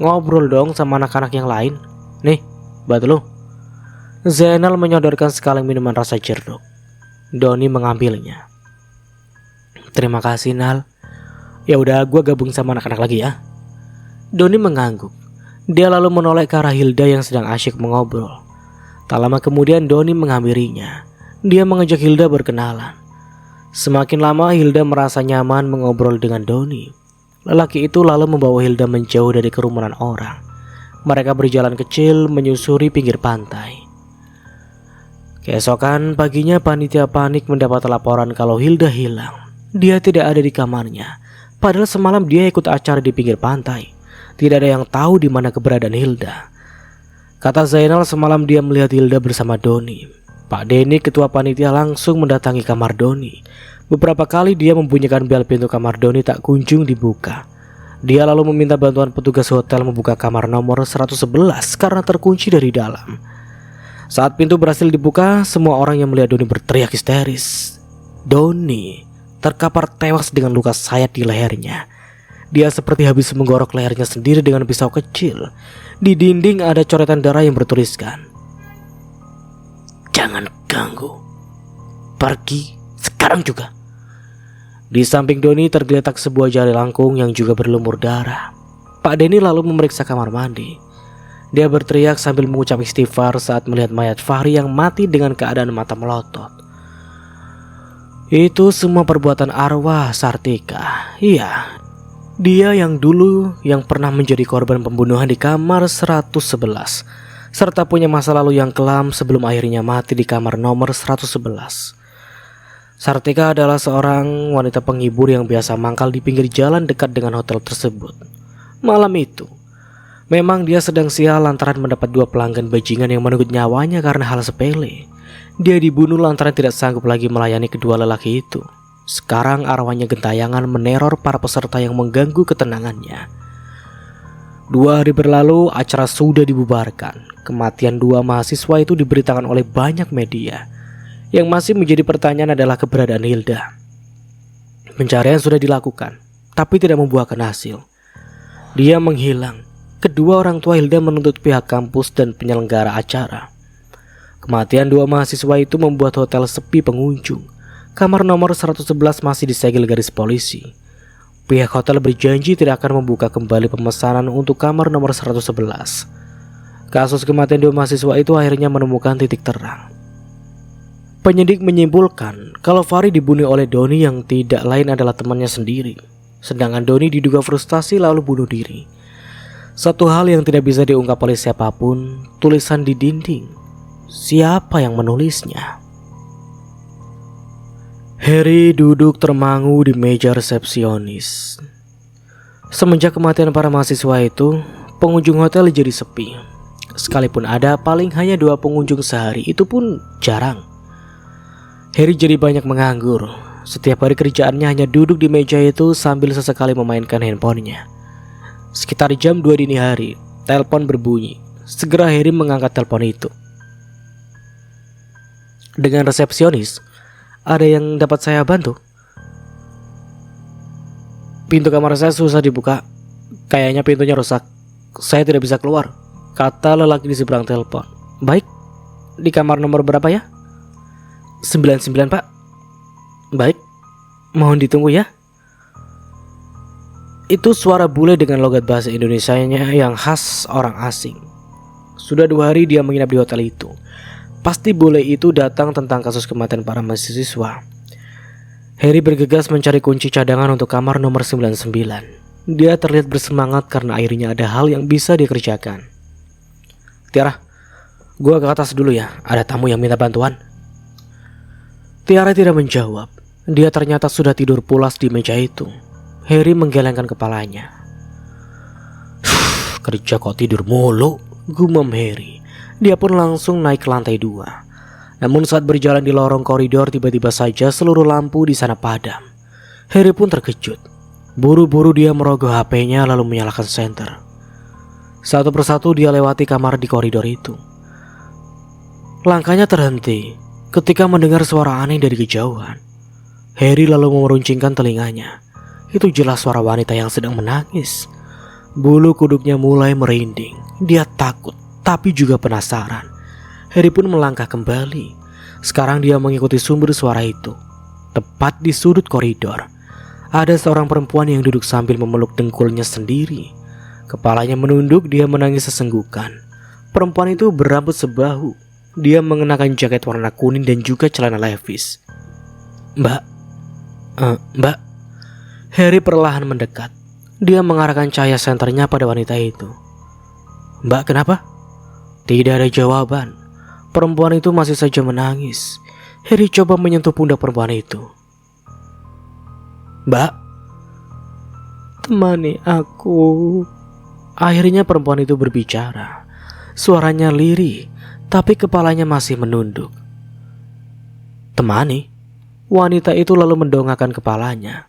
Ngobrol dong sama anak-anak yang lain. Nih, buat lu. Zainal menyodorkan sekaleng minuman rasa jeruk. Doni mengambilnya. Terima kasih Nal. Ya udah, gua gabung sama anak-anak lagi ya. Doni mengangguk. Dia lalu menoleh ke arah Hilda yang sedang asyik mengobrol. Tak lama kemudian Doni menghampirinya. Dia mengajak Hilda berkenalan. Semakin lama Hilda merasa nyaman mengobrol dengan Doni. Lelaki itu lalu membawa Hilda menjauh dari kerumunan orang. Mereka berjalan kecil menyusuri pinggir pantai. Keesokan paginya panitia panik mendapat laporan kalau Hilda hilang. Dia tidak ada di kamarnya. Padahal semalam dia ikut acara di pinggir pantai. Tidak ada yang tahu di mana keberadaan Hilda. Kata Zainal, semalam dia melihat Hilda bersama Doni. Pak Denny, ketua panitia, langsung mendatangi kamar Doni. Beberapa kali dia membunyikan bel pintu kamar Doni tak kunjung dibuka. Dia lalu meminta bantuan petugas hotel membuka kamar nomor 111 karena terkunci dari dalam. Saat pintu berhasil dibuka, semua orang yang melihat Doni berteriak histeris. Doni terkapar tewas dengan luka sayat di lehernya. Dia seperti habis menggorok lehernya sendiri dengan pisau kecil. Di dinding ada coretan darah yang bertuliskan, "Jangan ganggu. Pergi sekarang juga." Di samping Doni tergeletak sebuah jari langkung yang juga berlumur darah. Pak Denny lalu memeriksa kamar mandi. Dia berteriak sambil mengucap istighfar saat melihat mayat Fahri yang mati dengan keadaan mata melotot. Itu semua perbuatan arwah Sartika. Iya, dia yang dulu yang pernah menjadi korban pembunuhan di kamar 111, serta punya masa lalu yang kelam sebelum akhirnya mati di kamar nomor 111. Sartika adalah seorang wanita penghibur yang biasa mangkal di pinggir jalan dekat dengan hotel tersebut. Malam itu, memang dia sedang sial lantaran mendapat 2 pelanggan bajingan yang menunggu nyawanya karena hal sepele. Dia dibunuh lantaran tidak sanggup lagi melayani kedua lelaki itu. Sekarang arwahnya gentayangan meneror para peserta yang mengganggu ketenangannya. 2 hari berlalu, acara sudah dibubarkan. Kematian 2 mahasiswa itu diberitakan oleh banyak media. Yang masih menjadi pertanyaan adalah keberadaan Hilda. Pencarian sudah dilakukan, tapi tidak membuahkan hasil. Dia menghilang. Kedua orang tua Hilda menuntut pihak kampus dan penyelenggara acara. Kematian 2 mahasiswa itu membuat hotel sepi pengunjung. Kamar nomor 111 masih disegel garis polisi. Pihak hotel berjanji tidak akan membuka kembali pemesanan untuk kamar nomor 111. Kasus kematian 2 mahasiswa itu akhirnya menemukan titik terang. Penyidik menyimpulkan kalau Fahri dibunuh oleh Doni yang tidak lain adalah temannya sendiri. Sedangkan Doni diduga frustasi lalu bunuh diri. Satu hal yang tidak bisa diungkap oleh siapapun, tulisan di dinding. Siapa yang menulisnya? Harry duduk termangu di meja resepsionis. Semenjak kematian para mahasiswa itu, pengunjung hotel jadi sepi. Sekalipun ada, paling hanya 2 pengunjung sehari, itu pun jarang. Harry jadi banyak menganggur. Setiap hari kerjaannya hanya duduk di meja itu sambil sesekali memainkan handphonenya. Sekitar jam 2 dini hari, telepon berbunyi. Segera Harry mengangkat telepon itu. Dengan resepsionis, ada yang dapat saya bantu? Pintu kamar saya susah dibuka. Kayaknya pintunya rusak. Saya tidak bisa keluar, kata lelaki di seberang telepon. Baik, di kamar nomor berapa ya? 99 pak. Baik, mohon ditunggu ya. Itu suara bule dengan logat bahasa Indonesianya yang khas orang asing. Sudah 2 hari dia menginap di hotel itu. Pasti bule itu datang tentang kasus kematian para mahasiswa. Harry bergegas mencari kunci cadangan untuk kamar nomor 99. Dia terlihat bersemangat karena akhirnya ada hal yang bisa dikerjakan. Tiara, gua ke atas dulu ya, ada tamu yang minta bantuan. Tiara tidak menjawab. Dia ternyata sudah tidur pulas di meja itu. Harry menggelengkan kepalanya. Kerja kok tidur mulu, gumam Harry. Dia pun langsung naik ke lantai 2. Namun saat berjalan di lorong koridor, tiba-tiba saja seluruh lampu di sana padam. Harry pun terkejut. Buru-buru dia merogoh HP-nya lalu menyalakan senter. Satu persatu dia lewati kamar di koridor itu. Langkahnya terhenti ketika mendengar suara aneh dari kejauhan. Harry lalu memeruncingkan telinganya. Itu jelas suara wanita yang sedang menangis. Bulu kuduknya mulai merinding. Dia takut tapi juga penasaran. Harry pun melangkah kembali. Sekarang dia mengikuti sumber suara itu. Tepat di sudut koridor, ada seorang perempuan yang duduk sambil memeluk dengkulnya sendiri. Kepalanya menunduk, dia menangis sesenggukan. Perempuan itu berambut sebahu. Dia mengenakan jaket warna kuning dan juga celana levis. Mbak. Harry perlahan mendekat. Dia mengarahkan cahaya senternya pada wanita itu. Mbak, kenapa? Tidak ada jawaban. Perempuan itu masih saja menangis. Harry coba menyentuh pundak perempuan itu. Mbak, temani aku. Akhirnya perempuan itu berbicara. Suaranya lirih, tapi kepalanya masih menunduk. Temani? Wanita itu lalu mendongakkan kepalanya.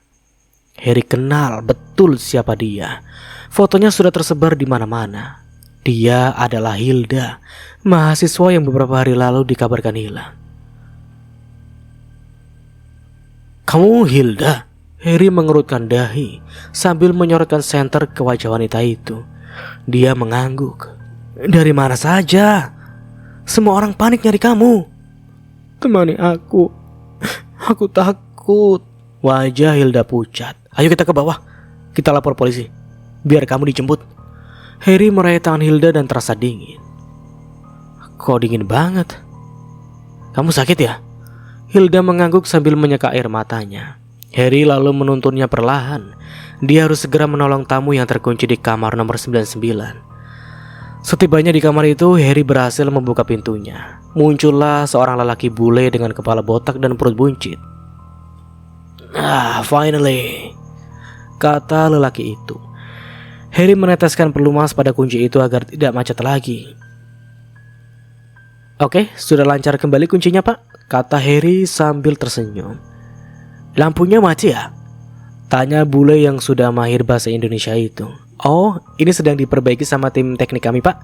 Harry kenal betul siapa dia. Fotonya sudah tersebar di mana-mana. Dia adalah Hilda, mahasiswa yang beberapa hari lalu dikabarkan hilang. Kamu Hilda? Harry mengerutkan dahi sambil menyorotkan senter ke wajah wanita itu. Dia mengangguk. Dari mana saja? Semua orang panik nyari kamu. Temani aku. Aku takut. Wajah Hilda pucat. Ayo kita ke bawah. Kita lapor polisi. Biar kamu dijemput. Harry meraih tangan Hilda dan terasa dingin. Kok dingin banget? Kamu sakit ya? Hilda mengangguk sambil menyeka air matanya. Harry lalu menuntunnya perlahan. Dia harus segera menolong tamu yang terkunci di kamar nomor 99. Setibanya di kamar itu, Harry berhasil membuka pintunya. Muncullah seorang lelaki bule dengan kepala botak dan perut buncit. Finally, kata lelaki itu. Harry meneteskan pelumas pada kunci itu agar tidak macet lagi. Oke, sudah lancar kembali kuncinya, Pak, kata Harry sambil tersenyum. Lampunya mati ya? Tanya bule yang sudah mahir bahasa Indonesia itu. Oh, ini sedang diperbaiki sama tim teknik kami, Pak.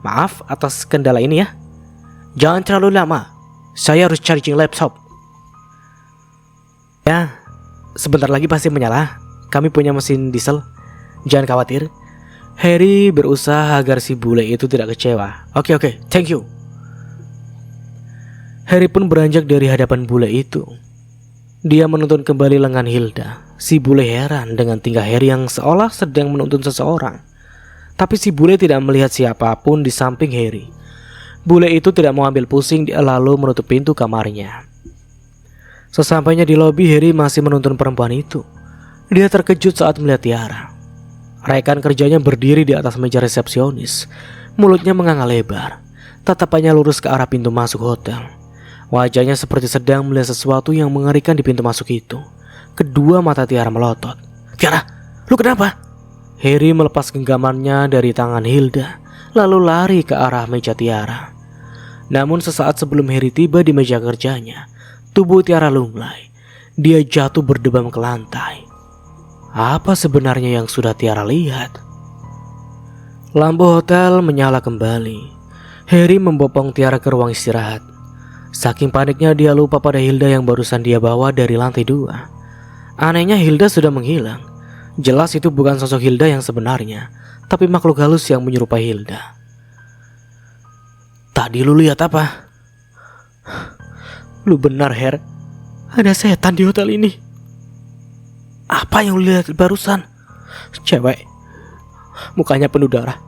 Maaf atas kendala ini ya. Jangan terlalu lama. Saya harus charging laptop. Ya, sebentar lagi pasti menyala. Kami punya mesin diesel. Jangan khawatir. Harry berusaha agar si bule itu tidak kecewa. Oke, thank you. Harry pun beranjak dari hadapan bule itu. Dia menuntun kembali lengan Hilda. Si bule heran dengan tingkah Harry yang seolah sedang menuntun seseorang. Tapi si bule tidak melihat siapapun di samping Harry. Bule itu tidak mau ambil pusing, dia lalu menutup pintu kamarnya. Sesampainya di lobi, Harry masih menuntun perempuan itu. Dia terkejut saat melihat Tiara. Rekan kerjanya berdiri di atas meja resepsionis. Mulutnya menganga lebar. Tatapannya lurus ke arah pintu masuk hotel. Wajahnya seperti sedang melihat sesuatu yang mengerikan di pintu masuk itu. Kedua mata Tiara melotot. Tiara, lu kenapa? Harry melepas genggamannya dari tangan Hilda, lalu lari ke arah meja Tiara. Namun sesaat sebelum Harry tiba di meja kerjanya, tubuh Tiara lunglai. Dia jatuh berdebam ke lantai. Apa sebenarnya yang sudah Tiara lihat? Lampu hotel menyala kembali. Harry membopong Tiara ke ruang istirahat. Saking paniknya dia lupa pada Hilda yang barusan dia bawa dari lantai 2. Anehnya Hilda sudah menghilang. Jelas itu bukan sosok Hilda yang sebenarnya, tapi makhluk halus yang menyerupai Hilda. Tadi lu lihat apa? Lu benar, Her. Ada setan di hotel ini. Apa yang lu lihat barusan? Cewek. Mukanya penuh darah.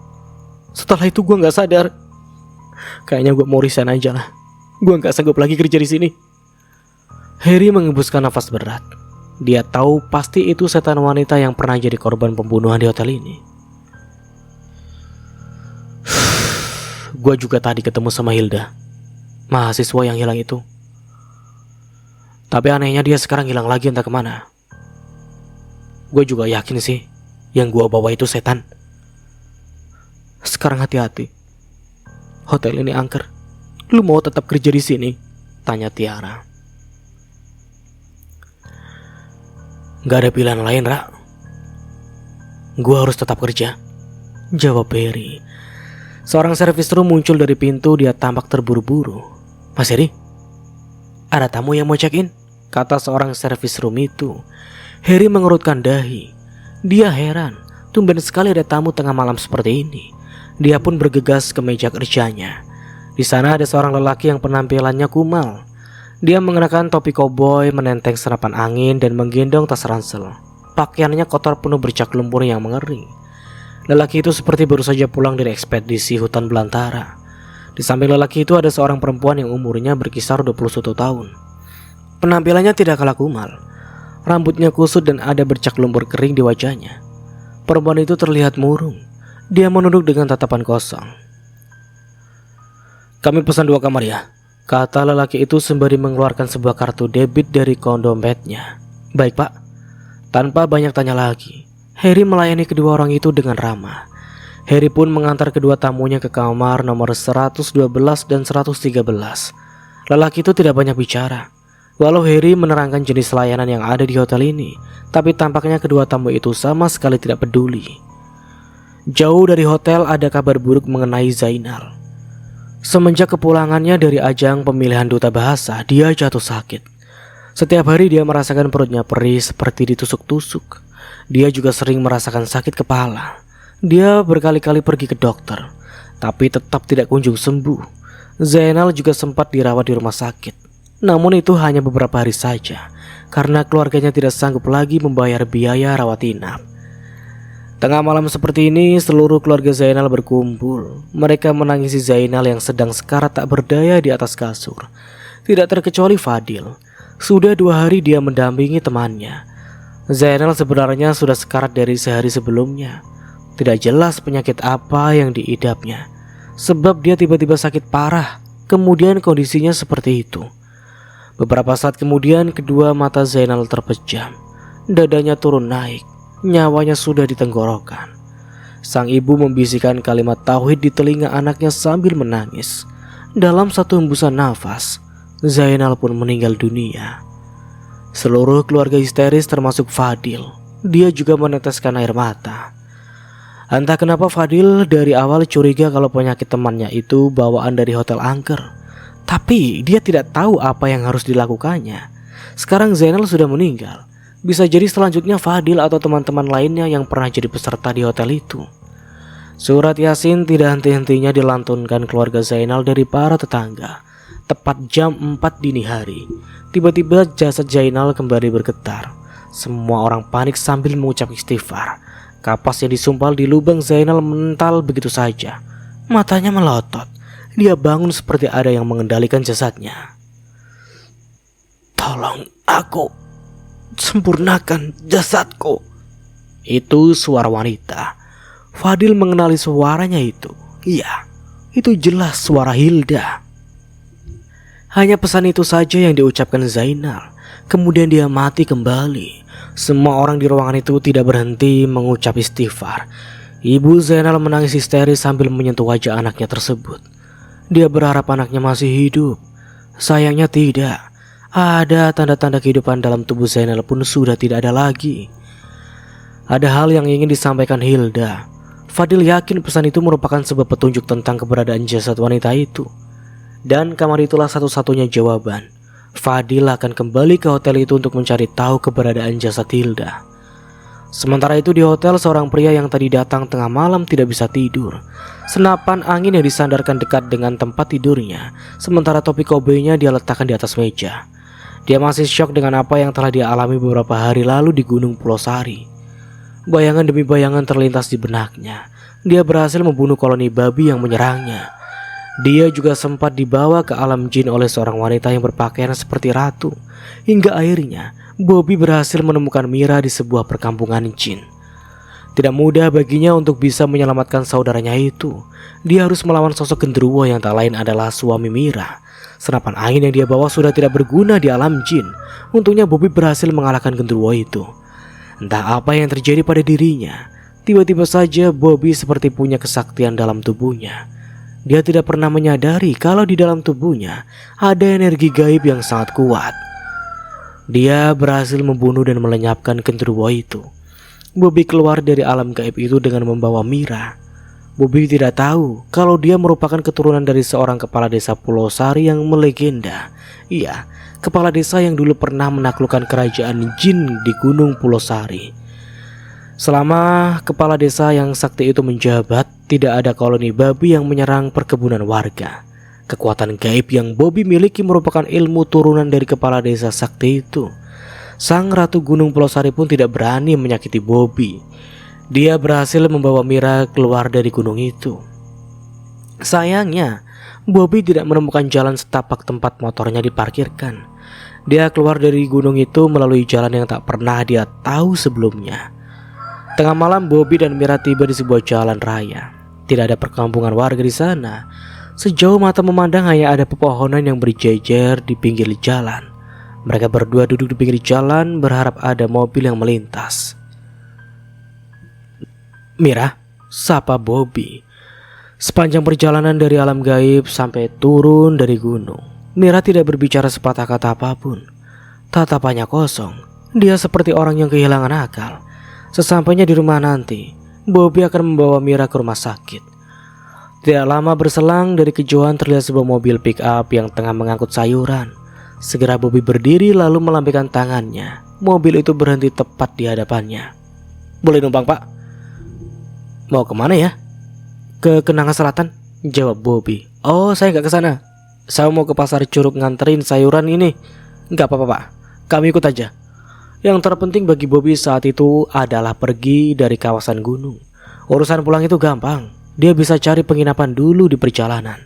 Setelah itu gue gak sadar. Kayaknya gue mau resign aja lah. Gue gak sanggup lagi kerja di sini. Harry mengembuskan nafas berat. Dia tahu pasti itu setan wanita yang pernah jadi korban pembunuhan di hotel ini. Gue juga tadi ketemu sama Hilda, mahasiswa yang hilang itu. Tapi anehnya dia sekarang hilang lagi entah kemana. Gue juga yakin sih yang gue bawa itu setan. Sekarang hati-hati. Hotel ini angker. Lu mau tetap kerja di sini? Tanya Tiara. Gak ada pilihan lain, Ra. Gue harus tetap kerja, jawab Heri. Seorang servis room muncul dari pintu. Dia tampak terburu-buru. Mas Heri, ada tamu yang mau check-in, kata seorang servis room itu. Heri mengerutkan dahi. Dia heran, tumben sekali ada tamu tengah malam seperti ini. Dia pun bergegas ke meja kerjanya. Di sana ada seorang lelaki yang penampilannya kumal. Dia mengenakan topi koboi, menenteng senapan angin, dan menggendong tas ransel. Pakaiannya kotor penuh bercak lumpur yang mengering. Lelaki itu seperti baru saja pulang dari ekspedisi hutan belantara. Di samping lelaki itu ada seorang perempuan yang umurnya berkisar 21 tahun. Penampilannya tidak kalah kumal. Rambutnya kusut dan ada bercak lumpur kering di wajahnya. Perempuan itu terlihat murung. Dia menunduk dengan tatapan kosong. Kami pesan 2 kamar ya, kata lelaki itu sembari mengeluarkan sebuah kartu debit dari dompetnya. Baik pak. Tanpa banyak tanya lagi, Heri melayani kedua orang itu dengan ramah. Heri pun mengantar kedua tamunya ke kamar nomor 112 dan 113. Lelaki itu tidak banyak bicara. Walau Heri menerangkan jenis layanan yang ada di hotel ini, tapi tampaknya kedua tamu itu sama sekali tidak peduli. Jauh dari hotel ada kabar buruk mengenai Zainal. Semenjak kepulangannya dari ajang pemilihan duta bahasa, dia jatuh sakit. Setiap hari dia merasakan perutnya perih seperti ditusuk-tusuk. Dia juga sering merasakan sakit kepala. Dia berkali-kali pergi ke dokter, tapi tetap tidak kunjung sembuh. Zainal juga sempat dirawat di rumah sakit. Namun itu hanya beberapa hari saja, karena keluarganya tidak sanggup lagi membayar biaya rawat inap. Tengah malam seperti ini, seluruh keluarga Zainal berkumpul. Mereka menangisi Zainal yang sedang sekarat tak berdaya di atas kasur. Tidak terkecuali Fadil. Sudah 2 hari dia mendampingi temannya. Zainal sebenarnya sudah sekarat dari sehari sebelumnya. Tidak jelas penyakit apa yang diidapnya, sebab dia tiba-tiba sakit parah. Kemudian kondisinya seperti itu. Beberapa saat kemudian kedua mata Zainal terpejam. Dadanya turun naik. Nyawanya sudah di tenggorokan. Sang ibu membisikkan kalimat tauhid di telinga anaknya sambil menangis. Dalam satu hembusan nafas, Zainal pun meninggal dunia. Seluruh keluarga histeris termasuk Fadil. Dia juga meneteskan air mata. Entah kenapa Fadil dari awal curiga kalau penyakit temannya itu bawaan dari hotel angker. Tapi dia tidak tahu apa yang harus dilakukannya. Sekarang Zainal sudah meninggal. Bisa jadi selanjutnya Fadil atau teman-teman lainnya yang pernah jadi peserta di hotel itu. Surat Yasin tidak henti-hentinya dilantunkan keluarga Zainal dari para tetangga. Tepat jam 4 dini hari, tiba-tiba jasad Zainal kembali bergetar. Semua orang panik sambil mengucap istighfar. Kapas yang disumpal di lubang Zainal mental begitu saja. Matanya melotot. Dia bangun seperti ada yang mengendalikan jasadnya. Tolong aku, sempurnakan jasadku. Itu suara wanita. Fadil mengenali suaranya itu. Iya, itu jelas suara Hilda. Hanya pesan itu saja yang diucapkan Zainal. Kemudian dia mati kembali. Semua orang di ruangan itu tidak berhenti mengucap istighfar. Ibu Zainal menangis histeris sambil menyentuh wajah anaknya tersebut. Dia berharap anaknya masih hidup. Sayangnya tidak. Ada tanda-tanda kehidupan dalam tubuh Zainal pun sudah tidak ada lagi. Ada hal yang ingin disampaikan Hilda. Fadil yakin pesan itu merupakan sebuah petunjuk tentang keberadaan jasad wanita itu. Dan kamar itulah satu-satunya jawaban. Fadil akan kembali ke hotel itu untuk mencari tahu keberadaan jasad Hilda. Sementara itu di hotel, seorang pria yang tadi datang tengah malam tidak bisa tidur. Senapan angin yang disandarkan dekat dengan tempat tidurnya, sementara topi kobainya dia letakkan di atas meja. Dia masih syok dengan apa yang telah dia alami beberapa hari lalu di Gunung Pulau Sari. Bayangan demi bayangan terlintas di benaknya. Dia berhasil membunuh koloni babi yang menyerangnya. Dia juga sempat dibawa ke alam jin oleh seorang wanita yang berpakaian seperti ratu. Hingga akhirnya Bobby berhasil menemukan Mira di sebuah perkampungan jin. Tidak mudah baginya untuk bisa menyelamatkan saudaranya itu. Dia harus melawan sosok genderuwo yang tak lain adalah suami Mira. Senapan angin yang dia bawa sudah tidak berguna di alam jin. Untungnya Bobby berhasil mengalahkan genderuwo itu. Entah apa yang terjadi pada dirinya, tiba-tiba saja Bobby seperti punya kesaktian dalam tubuhnya. Dia tidak pernah menyadari kalau di dalam tubuhnya ada energi gaib yang sangat kuat. Dia berhasil membunuh dan melenyapkan genderuwo itu. Bobby keluar dari alam gaib itu dengan membawa Mira. Bobby tidak tahu kalau dia merupakan keturunan dari seorang kepala desa Pulau Sari yang melegenda. Iya, kepala desa yang dulu pernah menaklukkan kerajaan jin di Gunung Pulau Sari. Selama kepala desa yang sakti itu menjabat, tidak ada koloni babi yang menyerang perkebunan warga. Kekuatan gaib yang Bobby miliki merupakan ilmu turunan dari kepala desa sakti itu. Sang Ratu Gunung Pulau Sari pun tidak berani menyakiti Bobby. Dia berhasil membawa Mira keluar dari gunung itu. Sayangnya, Bobby tidak menemukan jalan setapak tempat motornya diparkirkan. Dia keluar dari gunung itu melalui jalan yang tak pernah dia tahu sebelumnya. Tengah malam Bobby dan Mira tiba di sebuah jalan raya. Tidak ada perkampungan warga di sana. Sejauh mata memandang hanya ada pepohonan yang berjejer di pinggir jalan. Mereka berdua duduk di pinggir jalan berharap ada mobil yang melintas. Mira, sapa Bobby. Sepanjang perjalanan dari alam gaib sampai turun dari gunung, Mira tidak berbicara sepatah kata apapun. Tatapannya kosong. Dia seperti orang yang kehilangan akal. Sesampainya di rumah nanti, Bobby akan membawa Mira ke rumah sakit. Tidak lama berselang dari kejauhan terlihat sebuah mobil pick up yang tengah mengangkut sayuran. Segera Bobby berdiri lalu melambaikan tangannya. Mobil itu berhenti tepat di hadapannya. Boleh numpang pak? Mau kemana ya? Ke Kenanga Selatan, jawab Bobby. Oh saya nggak ke sana. Saya mau ke pasar Curug nganterin sayuran ini. Nggak apa-apa pak, kami ikut aja. Yang terpenting bagi Bobby saat itu adalah pergi dari kawasan gunung. Urusan pulang itu gampang. Dia bisa cari penginapan dulu di perjalanan.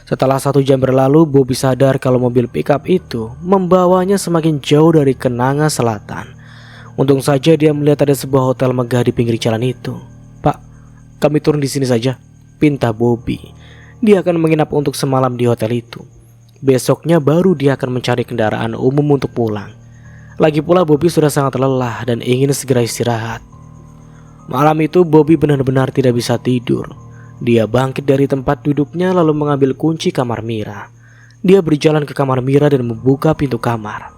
Setelah 1 jam berlalu, Bobby sadar kalau mobil pickup itu membawanya semakin jauh dari Kenanga Selatan. Untung saja dia melihat ada sebuah hotel megah di pinggir jalan itu. Pak, kami turun di sini saja, pinta Bobby. Dia akan menginap untuk semalam di hotel itu. Besoknya baru dia akan mencari kendaraan umum untuk pulang. Lagi pula Bobby sudah sangat lelah dan ingin segera istirahat. Malam itu Bobby benar-benar tidak bisa tidur. Dia bangkit dari tempat duduknya lalu mengambil kunci kamar Mira. Dia berjalan ke kamar Mira dan membuka pintu kamar.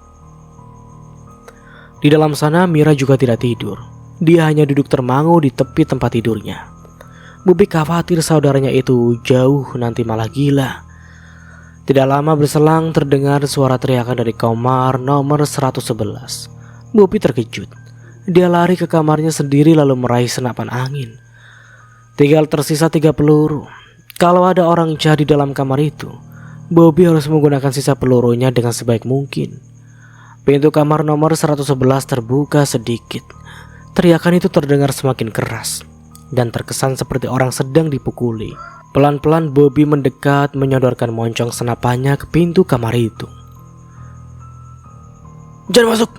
Di dalam sana Mira juga tidak tidur. Dia hanya duduk termangu di tepi tempat tidurnya. Bobby khawatir saudaranya itu jauh nanti malah gila. Tidak lama berselang terdengar suara teriakan dari kamar nomor 111. Bobby terkejut. Dia lari ke kamarnya sendiri lalu meraih senapan angin. Tinggal tersisa 3 peluru. Kalau ada orang jahat di dalam kamar itu, Bobby harus menggunakan sisa pelurunya dengan sebaik mungkin. Pintu kamar nomor 111 terbuka sedikit. Teriakan itu terdengar semakin keras dan terkesan seperti orang sedang dipukuli. Pelan-pelan Bobby mendekat menyodorkan moncong senapannya ke pintu kamar itu. Jangan masuk!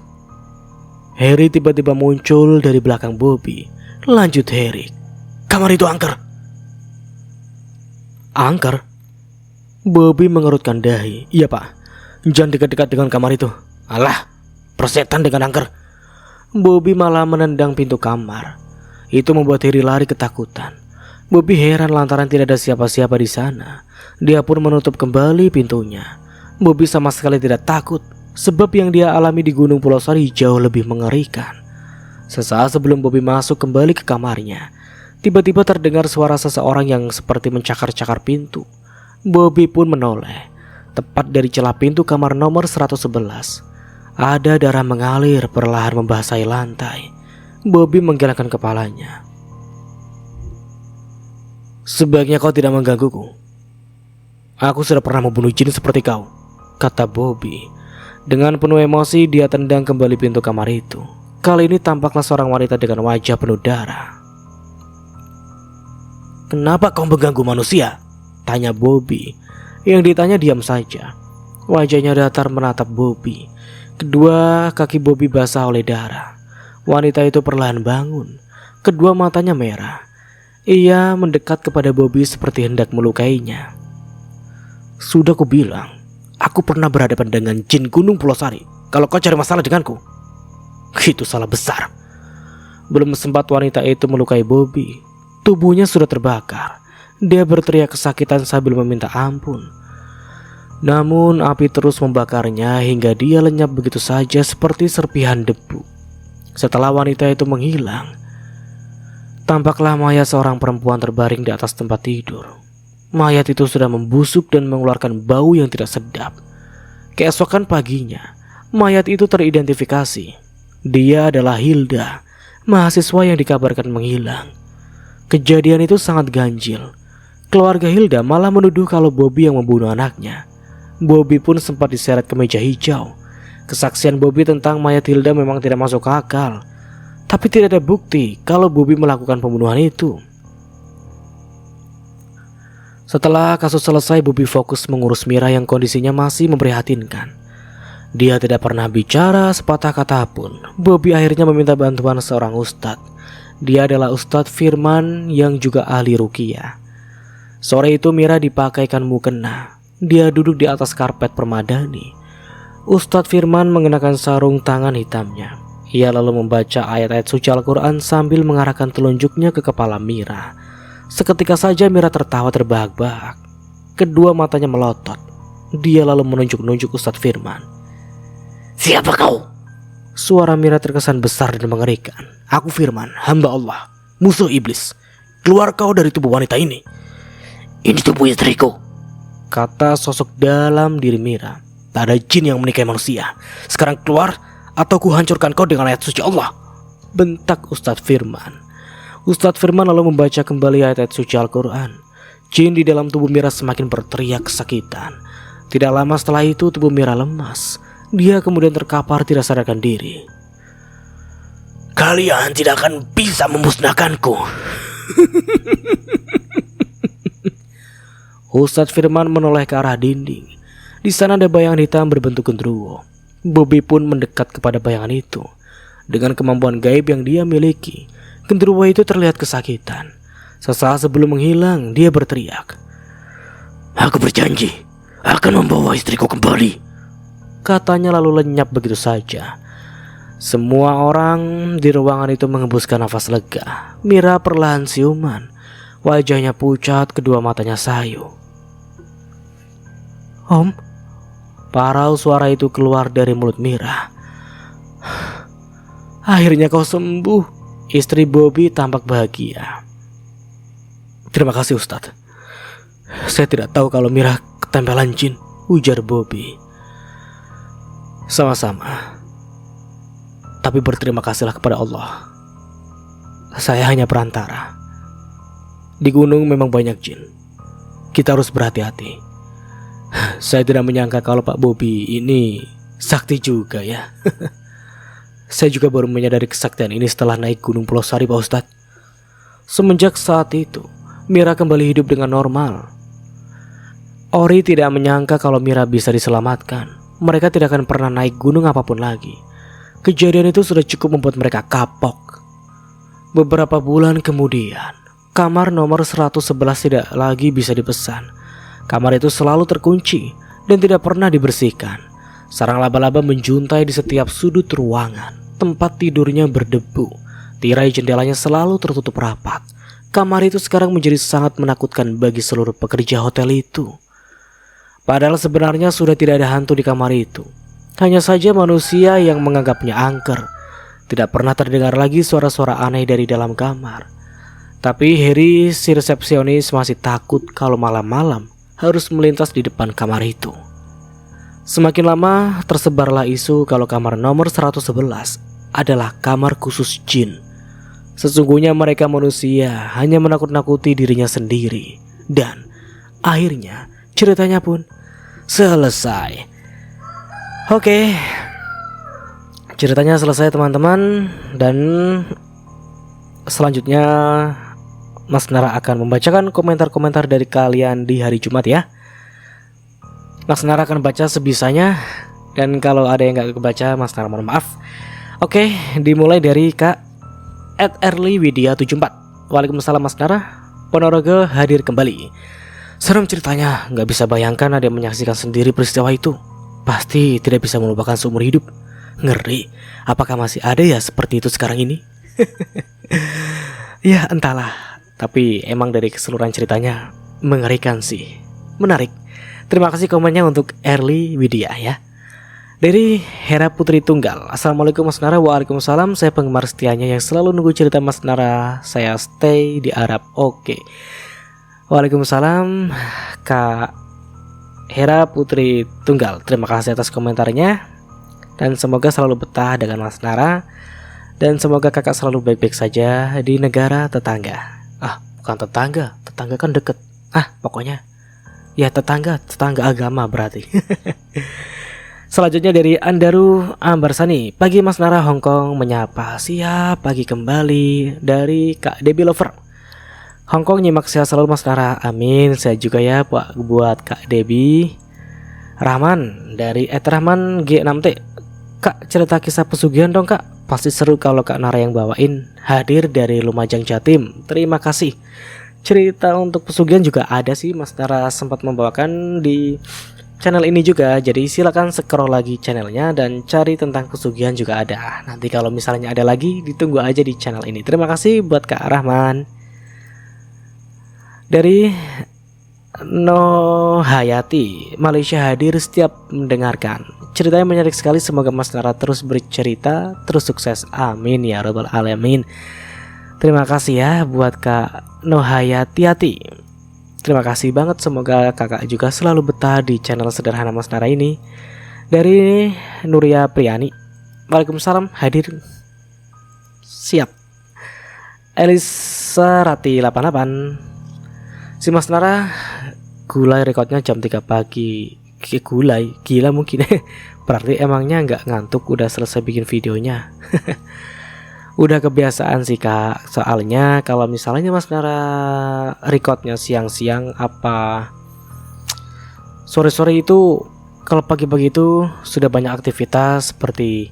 Harry tiba-tiba muncul dari belakang Bobby. Lanjut Harry, kamar itu angker. Angker? Bobby mengerutkan dahi. Iya pak, jangan dekat-dekat dengan kamar itu. Alah, persetan dengan angker. Bobby malah menendang pintu kamar. Itu membuat Harry lari ketakutan. Bobby heran lantaran tidak ada siapa-siapa di sana. Dia pun menutup kembali pintunya. Bobby sama sekali tidak takut. Sebab yang dia alami di Gunung Pulau Sari jauh lebih mengerikan. Sesaat sebelum Bobby masuk kembali ke kamarnya, tiba-tiba terdengar suara seseorang yang seperti mencakar-cakar pintu. Bobby pun menoleh. Tepat dari celah pintu kamar nomor 111, ada darah mengalir perlahan membasahi lantai. Bobby menggelengkan kepalanya. Sebaiknya kau tidak menggangguku. Aku sudah pernah membunuh jin seperti kau, kata Bobby. Dengan penuh emosi dia tendang kembali pintu kamar itu. Kali ini tampaklah seorang wanita dengan wajah penuh darah. Kenapa kau mengganggu manusia? Tanya Bobby. Yang ditanya diam saja. Wajahnya datar menatap Bobby. Kedua kaki Bobby basah oleh darah. Wanita itu perlahan bangun. Kedua matanya merah. Ia mendekat kepada Bobby seperti hendak melukainya. Sudah kubilang, aku pernah berhadapan dengan jin Gunung Pulau Sari. Kalau kau cari masalah denganku, itu salah besar. Belum sempat wanita itu melukai Bobby, tubuhnya sudah terbakar. Dia berteriak kesakitan sambil meminta ampun. Namun api terus membakarnya hingga dia lenyap begitu saja seperti serpihan debu. Setelah wanita itu menghilang, tampaklah mayat seorang perempuan terbaring di atas tempat tidur. Mayat itu sudah membusuk dan mengeluarkan bau yang tidak sedap. Keesokan paginya, mayat itu teridentifikasi. Dia adalah Hilda, mahasiswa yang dikabarkan menghilang. Kejadian itu sangat ganjil. Keluarga Hilda malah menuduh kalau Bobby yang membunuh anaknya. Bobby pun sempat diseret ke meja hijau. Kesaksian Bobby tentang mayat Hilda memang tidak masuk akal. Tapi tidak ada bukti kalau Bobby melakukan pembunuhan itu. Setelah kasus selesai, Bobby fokus mengurus Mira yang kondisinya masih memprihatinkan. Dia tidak pernah bicara sepatah kata pun. Bobby akhirnya meminta bantuan seorang ustadz. Dia adalah Ustadz Firman yang juga ahli ruqyah. Sore itu Mira dipakaikan mukena. Dia duduk di atas karpet permadani. Ustadz Firman mengenakan sarung tangan hitamnya. Ia lalu membaca ayat-ayat suci Al-Quran sambil mengarahkan telunjuknya ke kepala Mira. Seketika saja Mira tertawa terbahak-bahak. Kedua matanya melotot. Dia lalu menunjuk-nunjuk Ustadz Firman. "Siapa kau?" Suara Mira terkesan besar dan mengerikan. "Aku Firman, hamba Allah, musuh iblis. Keluar kau dari tubuh wanita ini." "Ini tubuh istriku," kata sosok dalam diri Mira. "Tak ada jin yang menikahi manusia. Sekarang keluar atau ku hancurkan kau dengan ayat suci Allah," bentak Ustadz Firman. Ustadz Firman lalu membaca kembali ayat-ayat suci Al-Quran. Jin di dalam tubuh Mira semakin berteriak kesakitan. Tidak lama setelah itu tubuh Mira lemas. Dia kemudian terkapar tidak sadarkan diri. "Kalian tidak akan bisa memusnahkanku." Ustadz Firman menoleh ke arah dinding. Di sana ada bayangan hitam berbentuk genderuwo. Bobby pun mendekat kepada bayangan itu. Dengan kemampuan gaib yang dia miliki, genderuwo itu terlihat kesakitan. Sesaat sebelum menghilang, dia berteriak, "Aku berjanji akan membawa istriku kembali," katanya lalu lenyap begitu saja. Semua orang di ruangan itu mengembuskan nafas lega. Mira perlahan siuman. Wajahnya pucat, kedua matanya sayu. "Om," parau suara itu keluar dari mulut Mira. "Akhirnya kau sembuh." Istri Bobby tampak bahagia. "Terima kasih Ustadz. Saya tidak tahu kalau Mira ketempelan jin," ujar Bobby. "Sama-sama. Tapi berterima kasihlah kepada Allah. Saya hanya perantara. Di gunung memang banyak jin. Kita harus berhati-hati. Saya tidak menyangka kalau Pak Bobby ini sakti juga ya." "Saya juga baru menyadari kesaktian ini setelah naik Gunung Pulau Sari, Pak Ustadz." Semenjak saat itu, Mira kembali hidup dengan normal. Ori tidak menyangka kalau Mira bisa diselamatkan. Mereka tidak akan pernah naik gunung apapun lagi. Kejadian itu sudah cukup membuat mereka kapok. Beberapa bulan kemudian, kamar nomor 111 tidak lagi bisa dipesan. Kamar itu selalu terkunci dan tidak pernah dibersihkan. Sarang laba-laba menjuntai di setiap sudut ruangan. Tempat tidurnya berdebu. Tirai jendelanya selalu tertutup rapat. Kamar itu sekarang menjadi sangat menakutkan bagi seluruh pekerja hotel itu. Padahal sebenarnya sudah tidak ada hantu di kamar itu. Hanya saja manusia yang menganggapnya angker. Tidak pernah terdengar lagi suara-suara aneh dari dalam kamar. Tapi Harry, si resepsionis, masih takut kalau malam-malam harus melintas di depan kamar itu. Semakin lama tersebarlah isu kalau kamar nomor 111 adalah kamar khusus jin. Sesungguhnya mereka manusia hanya menakut-nakuti dirinya sendiri. Dan akhirnya ceritanya pun selesai. Oke, ceritanya selesai teman-teman. Dan selanjutnya Mas Nara akan membacakan komentar-komentar dari kalian di hari Jumat ya. Mas Nara akan baca sebisanya. Dan kalau ada yang gak kebaca, Mas Nara mohon maaf. Oke, dimulai dari Kak @earlywidya74. Waalaikumsalam Mas Nara, Ponorogo hadir kembali. Serem ceritanya, gak bisa bayangkan ada yang menyaksikan sendiri peristiwa itu. Pasti tidak bisa melupakan seumur hidup. Ngeri, apakah masih ada ya seperti itu sekarang ini? Ya entahlah, tapi emang dari keseluruhan ceritanya mengerikan sih. Menarik. Terima kasih komennya untuk Early Widya ya. Dari Hera Putri Tunggal. Assalamualaikum Mas Nara. Waalaikumsalam. Saya penggemar setianya yang selalu nunggu cerita Mas Nara. Saya stay di Arab. Oke. Waalaikumsalam Kak Hera Putri Tunggal. Terima kasih atas komentarnya. Dan semoga selalu betah dengan Mas Nara. Dan semoga kakak selalu baik-baik saja di negara tetangga. Bukan tetangga. Tetangga kan deket. Pokoknya ya tetangga agama berarti. Selanjutnya dari Andaru Ambarsani. Pagi Mas Nara, Hongkong menyapa. Siap, pagi kembali dari Kak Debbie Lover. Hongkong nyimak sehat selalu Mas Nara. Amin. Saya juga ya buat Kak Debbie. Rahman dari Rahman G6T. Kak, cerita kisah pesugihan dong Kak. Pasti seru kalau Kak Nara yang bawain. Hadir dari Lumajang Jatim. Terima kasih. Cerita untuk pesugihan juga ada sih, Mas Nara sempat membawakan di channel ini juga. Jadi silakan scroll lagi channelnya dan cari tentang pesugihan juga ada. Nanti kalau misalnya ada lagi, ditunggu aja di channel ini. Terima kasih buat Kak Rahman. Dari Nohayati, Malaysia hadir setiap mendengarkan. Ceritanya menarik sekali. Semoga Mas Nara terus bercerita, terus sukses. Amin ya rabbal alamin. Terima kasih ya buat Kak Nohayati. Terima kasih banget. Semoga kakak juga selalu betah di channel Sederhana Mas Nara ini. Dari Nuria Priani. Waalaikumsalam, hadir. Siap. Elisa Rati 88. Si Mas Nara gulai rekodnya jam 3 pagi. Gulai, gila mungkin. Berarti emangnya nggak ngantuk udah selesai bikin videonya. Udah kebiasaan sih Kak. Soalnya kalau misalnya Mas Nara recordnya siang-siang apa sore-sore itu, kalau pagi-pagi itu sudah banyak aktivitas seperti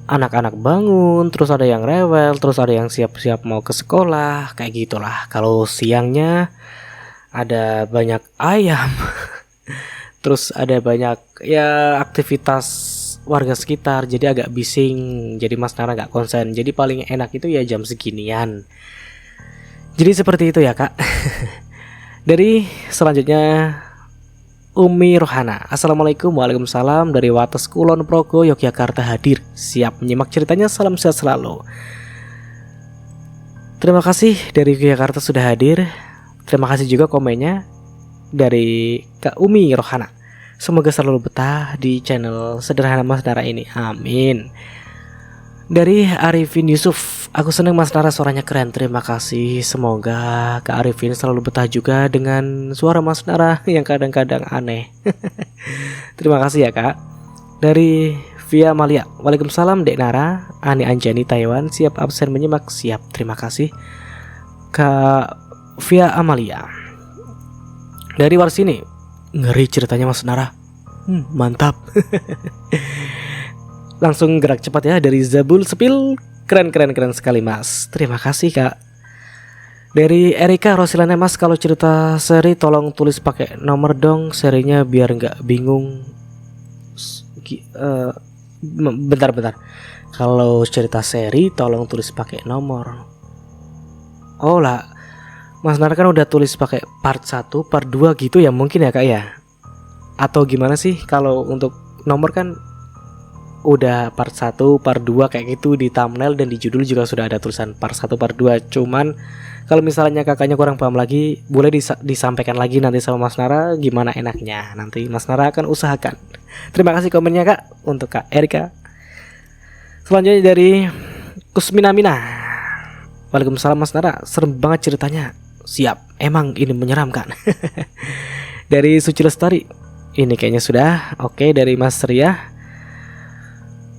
anak-anak bangun, terus ada yang rewel, terus ada yang siap-siap mau ke sekolah, kayak gitulah. Kalau siangnya ada banyak ayam. Terus ada banyak ya aktivitas warga sekitar, jadi agak bising. Jadi Mas Nara gak konsen. Jadi paling enak itu ya jam seginian. Jadi seperti itu ya Kak. Dari selanjutnya Umi Rohana. Assalamualaikum. Waalaikumsalam. Dari Wates Kulon Progo Yogyakarta hadir. Siap menyimak ceritanya. Salam sehat selalu. Terima kasih dari Yogyakarta sudah hadir. Terima kasih juga komennya dari Kak Umi Rohana. Semoga selalu betah di channel Sederhana Mas Nara ini. Amin. Dari Arifin Yusuf. Aku senang Mas Nara suaranya keren. Terima kasih. Semoga Kak Arifin selalu betah juga dengan suara Mas Nara yang kadang-kadang aneh. Terima kasih ya Kak. Dari Via Malia. Waalaikumsalam Dek Nara. Ani Anjani Taiwan. Siap absen menyimak. Siap. Terima kasih Kak Via Amalia. Dari Warsini. Ngeri ceritanya Mas Nara. Mantap. Langsung gerak cepat ya dari Zabul Sepil. Keren sekali Mas. Terima kasih Kak. Dari Erika Rosilana. Mas, kalau cerita seri tolong tulis pakai nomor dong, serinya biar nggak bingung. Bentar. Kalau cerita seri tolong tulis pakai nomor. Oh lah, Mas Nara kan udah tulis pakai part 1, part 2 gitu ya mungkin ya Kak ya. Atau gimana sih kalau untuk nomor kan udah part 1, part 2 kayak gitu di thumbnail dan di judul juga sudah ada tulisan part 1, part 2. Cuman kalau misalnya kakaknya kurang paham lagi, boleh disampaikan lagi nanti sama Mas Nara gimana enaknya. Nanti Mas Nara akan usahakan. Terima kasih komennya Kak untuk Kak Erika. Selanjutnya dari Kusmina Mina. Waalaikumsalam Mas Nara, serem banget ceritanya. Siap, emang ini menyeramkan. Dari Suci Lestari. Ini kayaknya sudah. Oke, dari Mas Ria.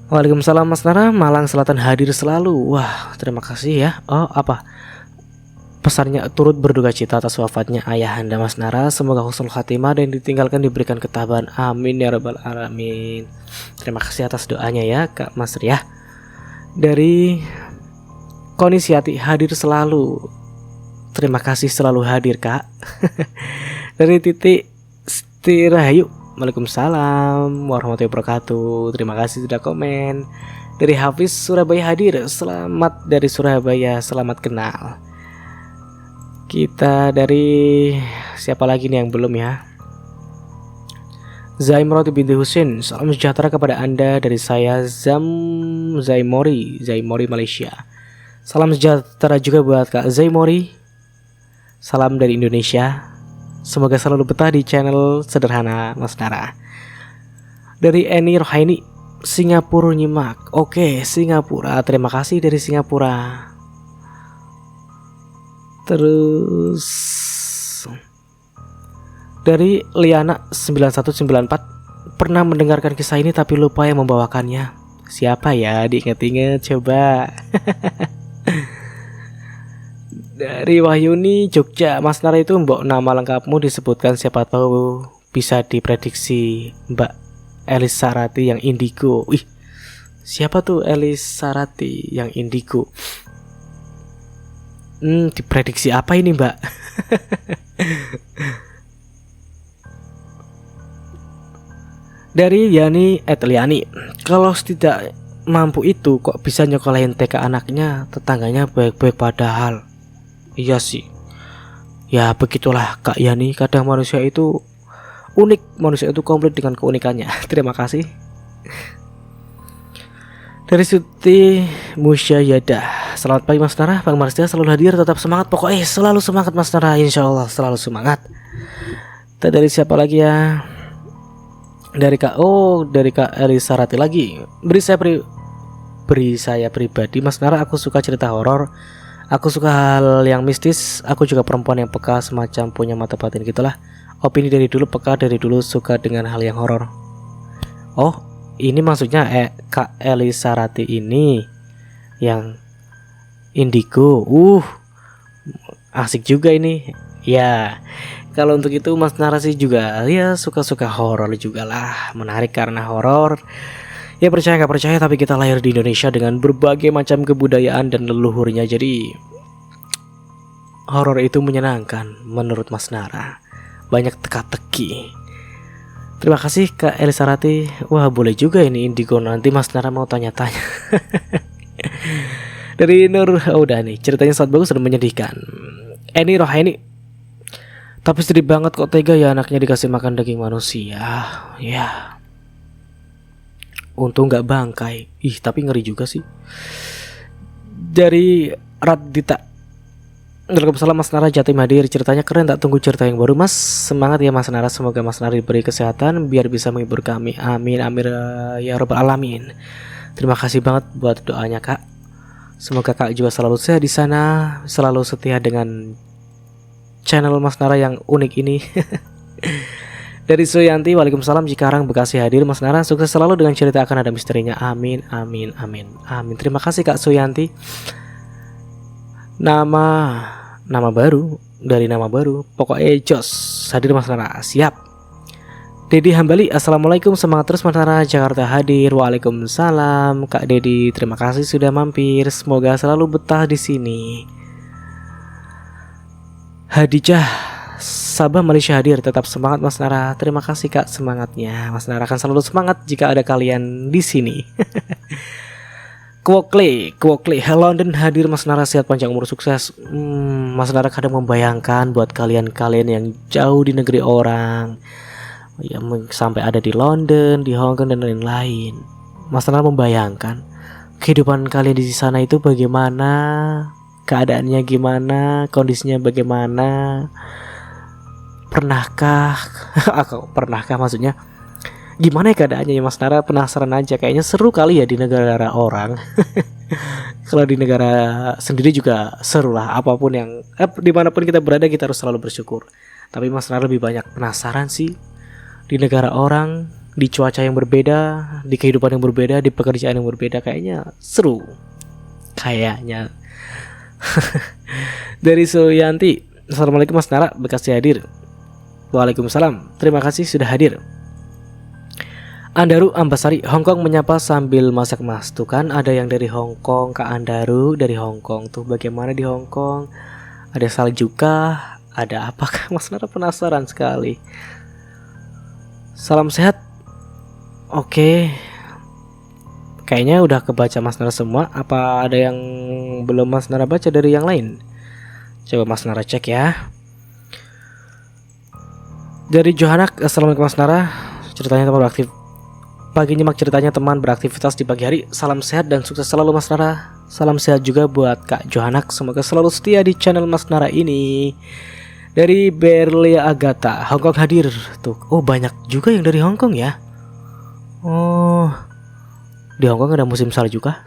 Waalaikumsalam Mas Nara, Malang Selatan hadir selalu. Wah, terima kasih ya. Oh, apa? Pesannya turut berduka cita atas wafatnya ayahanda Mas Nara. Semoga husnul khatimah dan ditinggalkan diberikan ketabahan. Amin ya rabbal alamin. Terima kasih atas doanya ya Kak Mas Riah. Dari Konisiati, hadir selalu. Terima kasih selalu hadir Kak. Dari Titik Stirahayu, Waalaikumsalam warahmatullahi wabarakatuh. Terima kasih sudah komen. Dari Hafiz, Surabaya hadir. Selamat dari Surabaya, selamat kenal. Kita dari siapa lagi nih yang belum ya? Zaimroti binti Husin, salam sejahtera kepada Anda dari saya Zaimori Malaysia. Salam sejahtera juga buat Kak Zaimori. Salam dari Indonesia. Semoga selalu betah di channel sederhana Mas Nara. Dari Eni Rohaini, Singapura nyimak. Oke, Singapura. Terima kasih dari Singapura. Terus dari Liana 9194, pernah mendengarkan kisah ini tapi lupa yang membawakannya. Siapa ya? Diinget-inget coba. Dari Wahyuni Jogja, Mas Nara itu mbok nama lengkapmu disebutkan, siapa tahu bisa diprediksi Mbak Elisarati yang indigo. Wih, siapa tuh Elisarati yang indigo? Diprediksi apa ini Mbak? Dari Yani Etliani, kalau tidak mampu itu kok bisa nyekolahin TK anaknya, tetangganya baik-baik padahal. Iya sih. Ya begitulah Kak Yani, kadang manusia itu unik, manusia itu komplit dengan keunikannya. Terima kasih. Dari Suti Musyayada, selamat pagi Mas Nara, Bang Marstia selalu hadir, tetap semangat, pokoknya selalu semangat Mas Nara, insya Allah selalu semangat. Kita dari siapa lagi ya? Dari Kak Elisarati lagi. Beri saya pribadi Mas Nara, aku suka cerita horor. Aku suka hal yang mistis. Aku juga perempuan yang peka, semacam punya mata batin gitulah. Opini dari dulu, peka dari dulu, suka dengan hal yang horor. Oh, ini maksudnya Kak Elisarati ini yang indigo. Asik juga ini. Ya, kalau untuk itu Mas Nara sih juga ya suka-suka horor juga lah. Menarik karena horor. Ya percaya gak percaya, tapi kita lahir di Indonesia dengan berbagai macam kebudayaan dan leluhurnya. Jadi horor itu menyenangkan menurut Mas Nara. Banyak teka-teki. Terima kasih Kak Elisarati. Wah boleh juga ini indigo, nanti Mas Nara mau tanya-tanya. Dari Nur, udah nih ceritanya sangat bagus dan menyedihkan. Eni Rohaini, tapi sedih banget kok tega ya anaknya dikasih makan daging manusia. Ya, untung gak bangkai. Tapi ngeri juga sih. Dari Radita, Waalaikumsalam Mas Nara, Jatim hadir, ceritanya keren, tak tunggu cerita yang baru Mas. Semangat ya Mas Nara, semoga Mas Nara diberi kesehatan biar bisa menghibur kami. Amin amin ya rabbal alamin. Terima kasih banget buat doanya Kak. Semoga Kak juga selalu sehat di sana, selalu setia dengan channel Mas Nara yang unik ini. Dari Suyanti, Waalaikumsalam Cikarang Bekasi hadir. Mas Nara sukses selalu dengan cerita akan ada misterinya. Amin amin amin amin. Terima kasih Kak Suyanti. Nama baru, dari nama baru, pokoknya jos hadir Mas Nara, siap. Dedi Hambali, Assalamualaikum, semangat terus Mas Nara, Jakarta hadir. Waalaikumsalam Kak Dedi, terima kasih sudah mampir, semoga selalu betah di sini. Hadijah Sabah Malaysia hadir, tetap semangat Mas Nara. Terima kasih Kak semangatnya. Mas Nara akan selalu semangat jika ada kalian di sini. Kwokle London hadir. Mas Nara sehat panjang umur sukses. Mas Nara kadang membayangkan buat kalian yang jauh di negeri orang, yang sampai ada di London, di Hong Kong dan lain-lain. Mas Nara membayangkan kehidupan kalian di sana itu bagaimana, keadaannya gimana, kondisinya bagaimana. Pernahkah maksudnya gimana ya keadaannya ya Mas Nara, penasaran aja. Kayaknya seru kali ya di negara orang. Kalau di negara sendiri juga seru lah. Apapun yang dimanapun kita berada, kita harus selalu bersyukur. Tapi Mas Nara lebih banyak penasaran sih di negara orang, di cuaca yang berbeda, di kehidupan yang berbeda, di pekerjaan yang berbeda. Kayaknya seru. Kayaknya. Dari Suyanti, assalamualaikum Mas Nara, Bekasi hadir. Waalaikumsalam, terima kasih sudah hadir. Andaru Ambasari, Hongkong menyapa sambil masak Mas. Tuh kan ada yang dari Hongkong, Kak Andaru dari Hongkong. Tuh bagaimana di Hongkong? Ada salju kah? Ada apakah? Mas Nara penasaran sekali. Salam sehat. Oke. Kayaknya udah kebaca Mas Nara semua. Apa ada yang belum Mas Nara baca dari yang lain? Coba Mas Nara cek ya. Dari Johanak, assalamualaikum Mas Nara. Ceritanya teman beraktif pagi, nyimak ceritanya teman beraktivitas di pagi hari. Salam sehat dan sukses selalu Mas Nara. Salam sehat juga buat Kak Johanak. Semoga selalu setia di channel Mas Nara ini. Dari Berlia Agatha, Hongkong hadir. Tuh, oh banyak juga yang dari Hongkong ya. Oh, di Hongkong ada musim salju kah?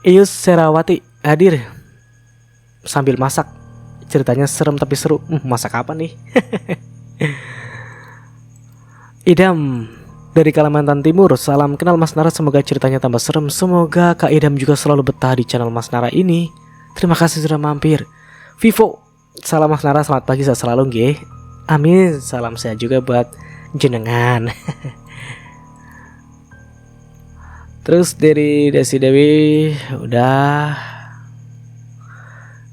Ius Serawati hadir sambil masak. Ceritanya serem tapi seru. Masak apa nih? Idam dari Kalimantan Timur, salam kenal Mas Nara, semoga ceritanya tambah serem. Semoga Kak Idam juga selalu betah di channel Mas Nara ini. Terima kasih sudah mampir. Vivo, salam Mas Nara, selamat pagi, sehat selalu nggih. Amin, salam sehat juga buat jenengan. Terus dari Desi Dewi, udah.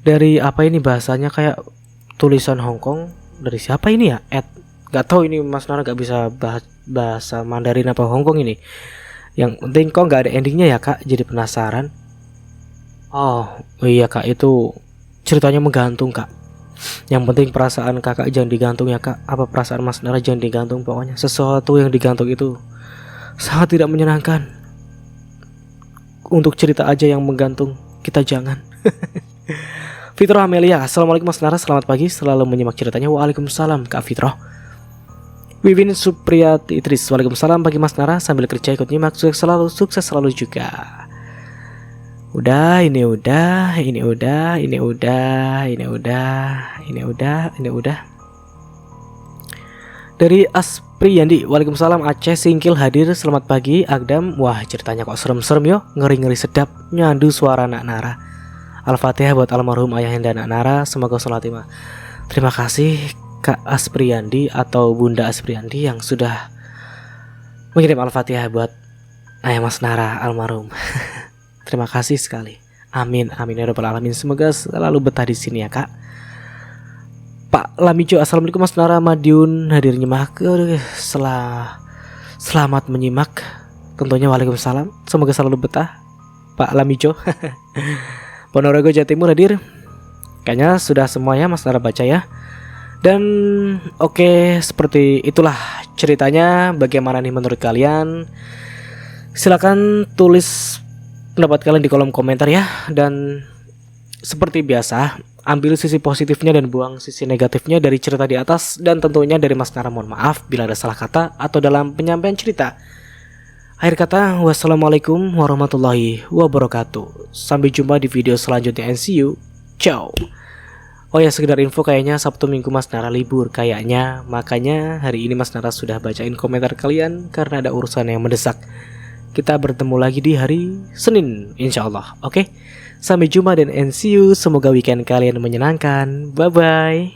Dari apa ini bahasanya kayak tulisan Hongkong. Dari siapa ini ya? Gak tahu ini Mas Nara gak bisa bahasa Mandarin apa Hongkong ini. Yang penting kok gak ada endingnya ya Kak, jadi penasaran. Oh iya Kak, itu ceritanya menggantung Kak. Yang penting perasaan kakak jangan digantung ya Kak. Apa perasaan Mas Nara jangan digantung. Pokoknya sesuatu yang digantung itu sangat tidak menyenangkan. Untuk cerita aja yang menggantung, kita jangan. Fitro Amelia, assalamualaikum Mas Nara, selamat pagi, selalu menyimak ceritanya. Waalaikumsalam Kak Fitro. Wiwin Supriyati Idris, waalaikumsalam pagi Mas Nara, sambil kerja ikut nyimak, sukses selalu juga. Udah, ini udah. Dari Aspriyandi, waalaikumsalam Aceh Singkil hadir, selamat pagi Agdam. Wah ceritanya kok serem-serem yo, ngeri-ngeri sedap, nyandu suara Nak Nara. Al-Fatihah buat almarhum ayahanda Nak Nara, semoga sholat timah. Terima kasih Kak Aspriyandi atau Bunda Aspriyandi yang sudah mengirim Al-Fatihah buat ayah Mas Nara almarhum. Terima kasih sekali. Amin amin ya rabbal alamin. Semoga selalu betah di sini ya Kak. Pak Lamijo, assalamualaikum Mas Nara, Madiun hadir nyimak. Selamat menyimak. Tentunya waalaikumsalam. Semoga selalu betah Pak Lamijo. Ponorogo Jawa Timur hadir. Kayaknya sudah semuanya Mas Nara baca ya. Dan oke, seperti itulah ceritanya. Bagaimana nih menurut kalian? Silakan tulis pendapat kalian di kolom komentar ya. Dan seperti biasa, ambil sisi positifnya dan buang sisi negatifnya dari cerita di atas. Dan tentunya dari Mas Nara mohon maaf bila ada salah kata atau dalam penyampaian cerita. Akhir kata, wassalamualaikum warahmatullahi wabarakatuh. Sampai jumpa di video selanjutnya and see you. Ciao. Oh ya, sekedar info, kayaknya Sabtu Minggu Mas Nara libur kayaknya. Makanya hari ini Mas Nara sudah bacain komentar kalian karena ada urusan yang mendesak. Kita bertemu lagi di hari Senin insyaallah. Oke, sampai jumpa dan and see you. Semoga weekend kalian menyenangkan. Bye bye.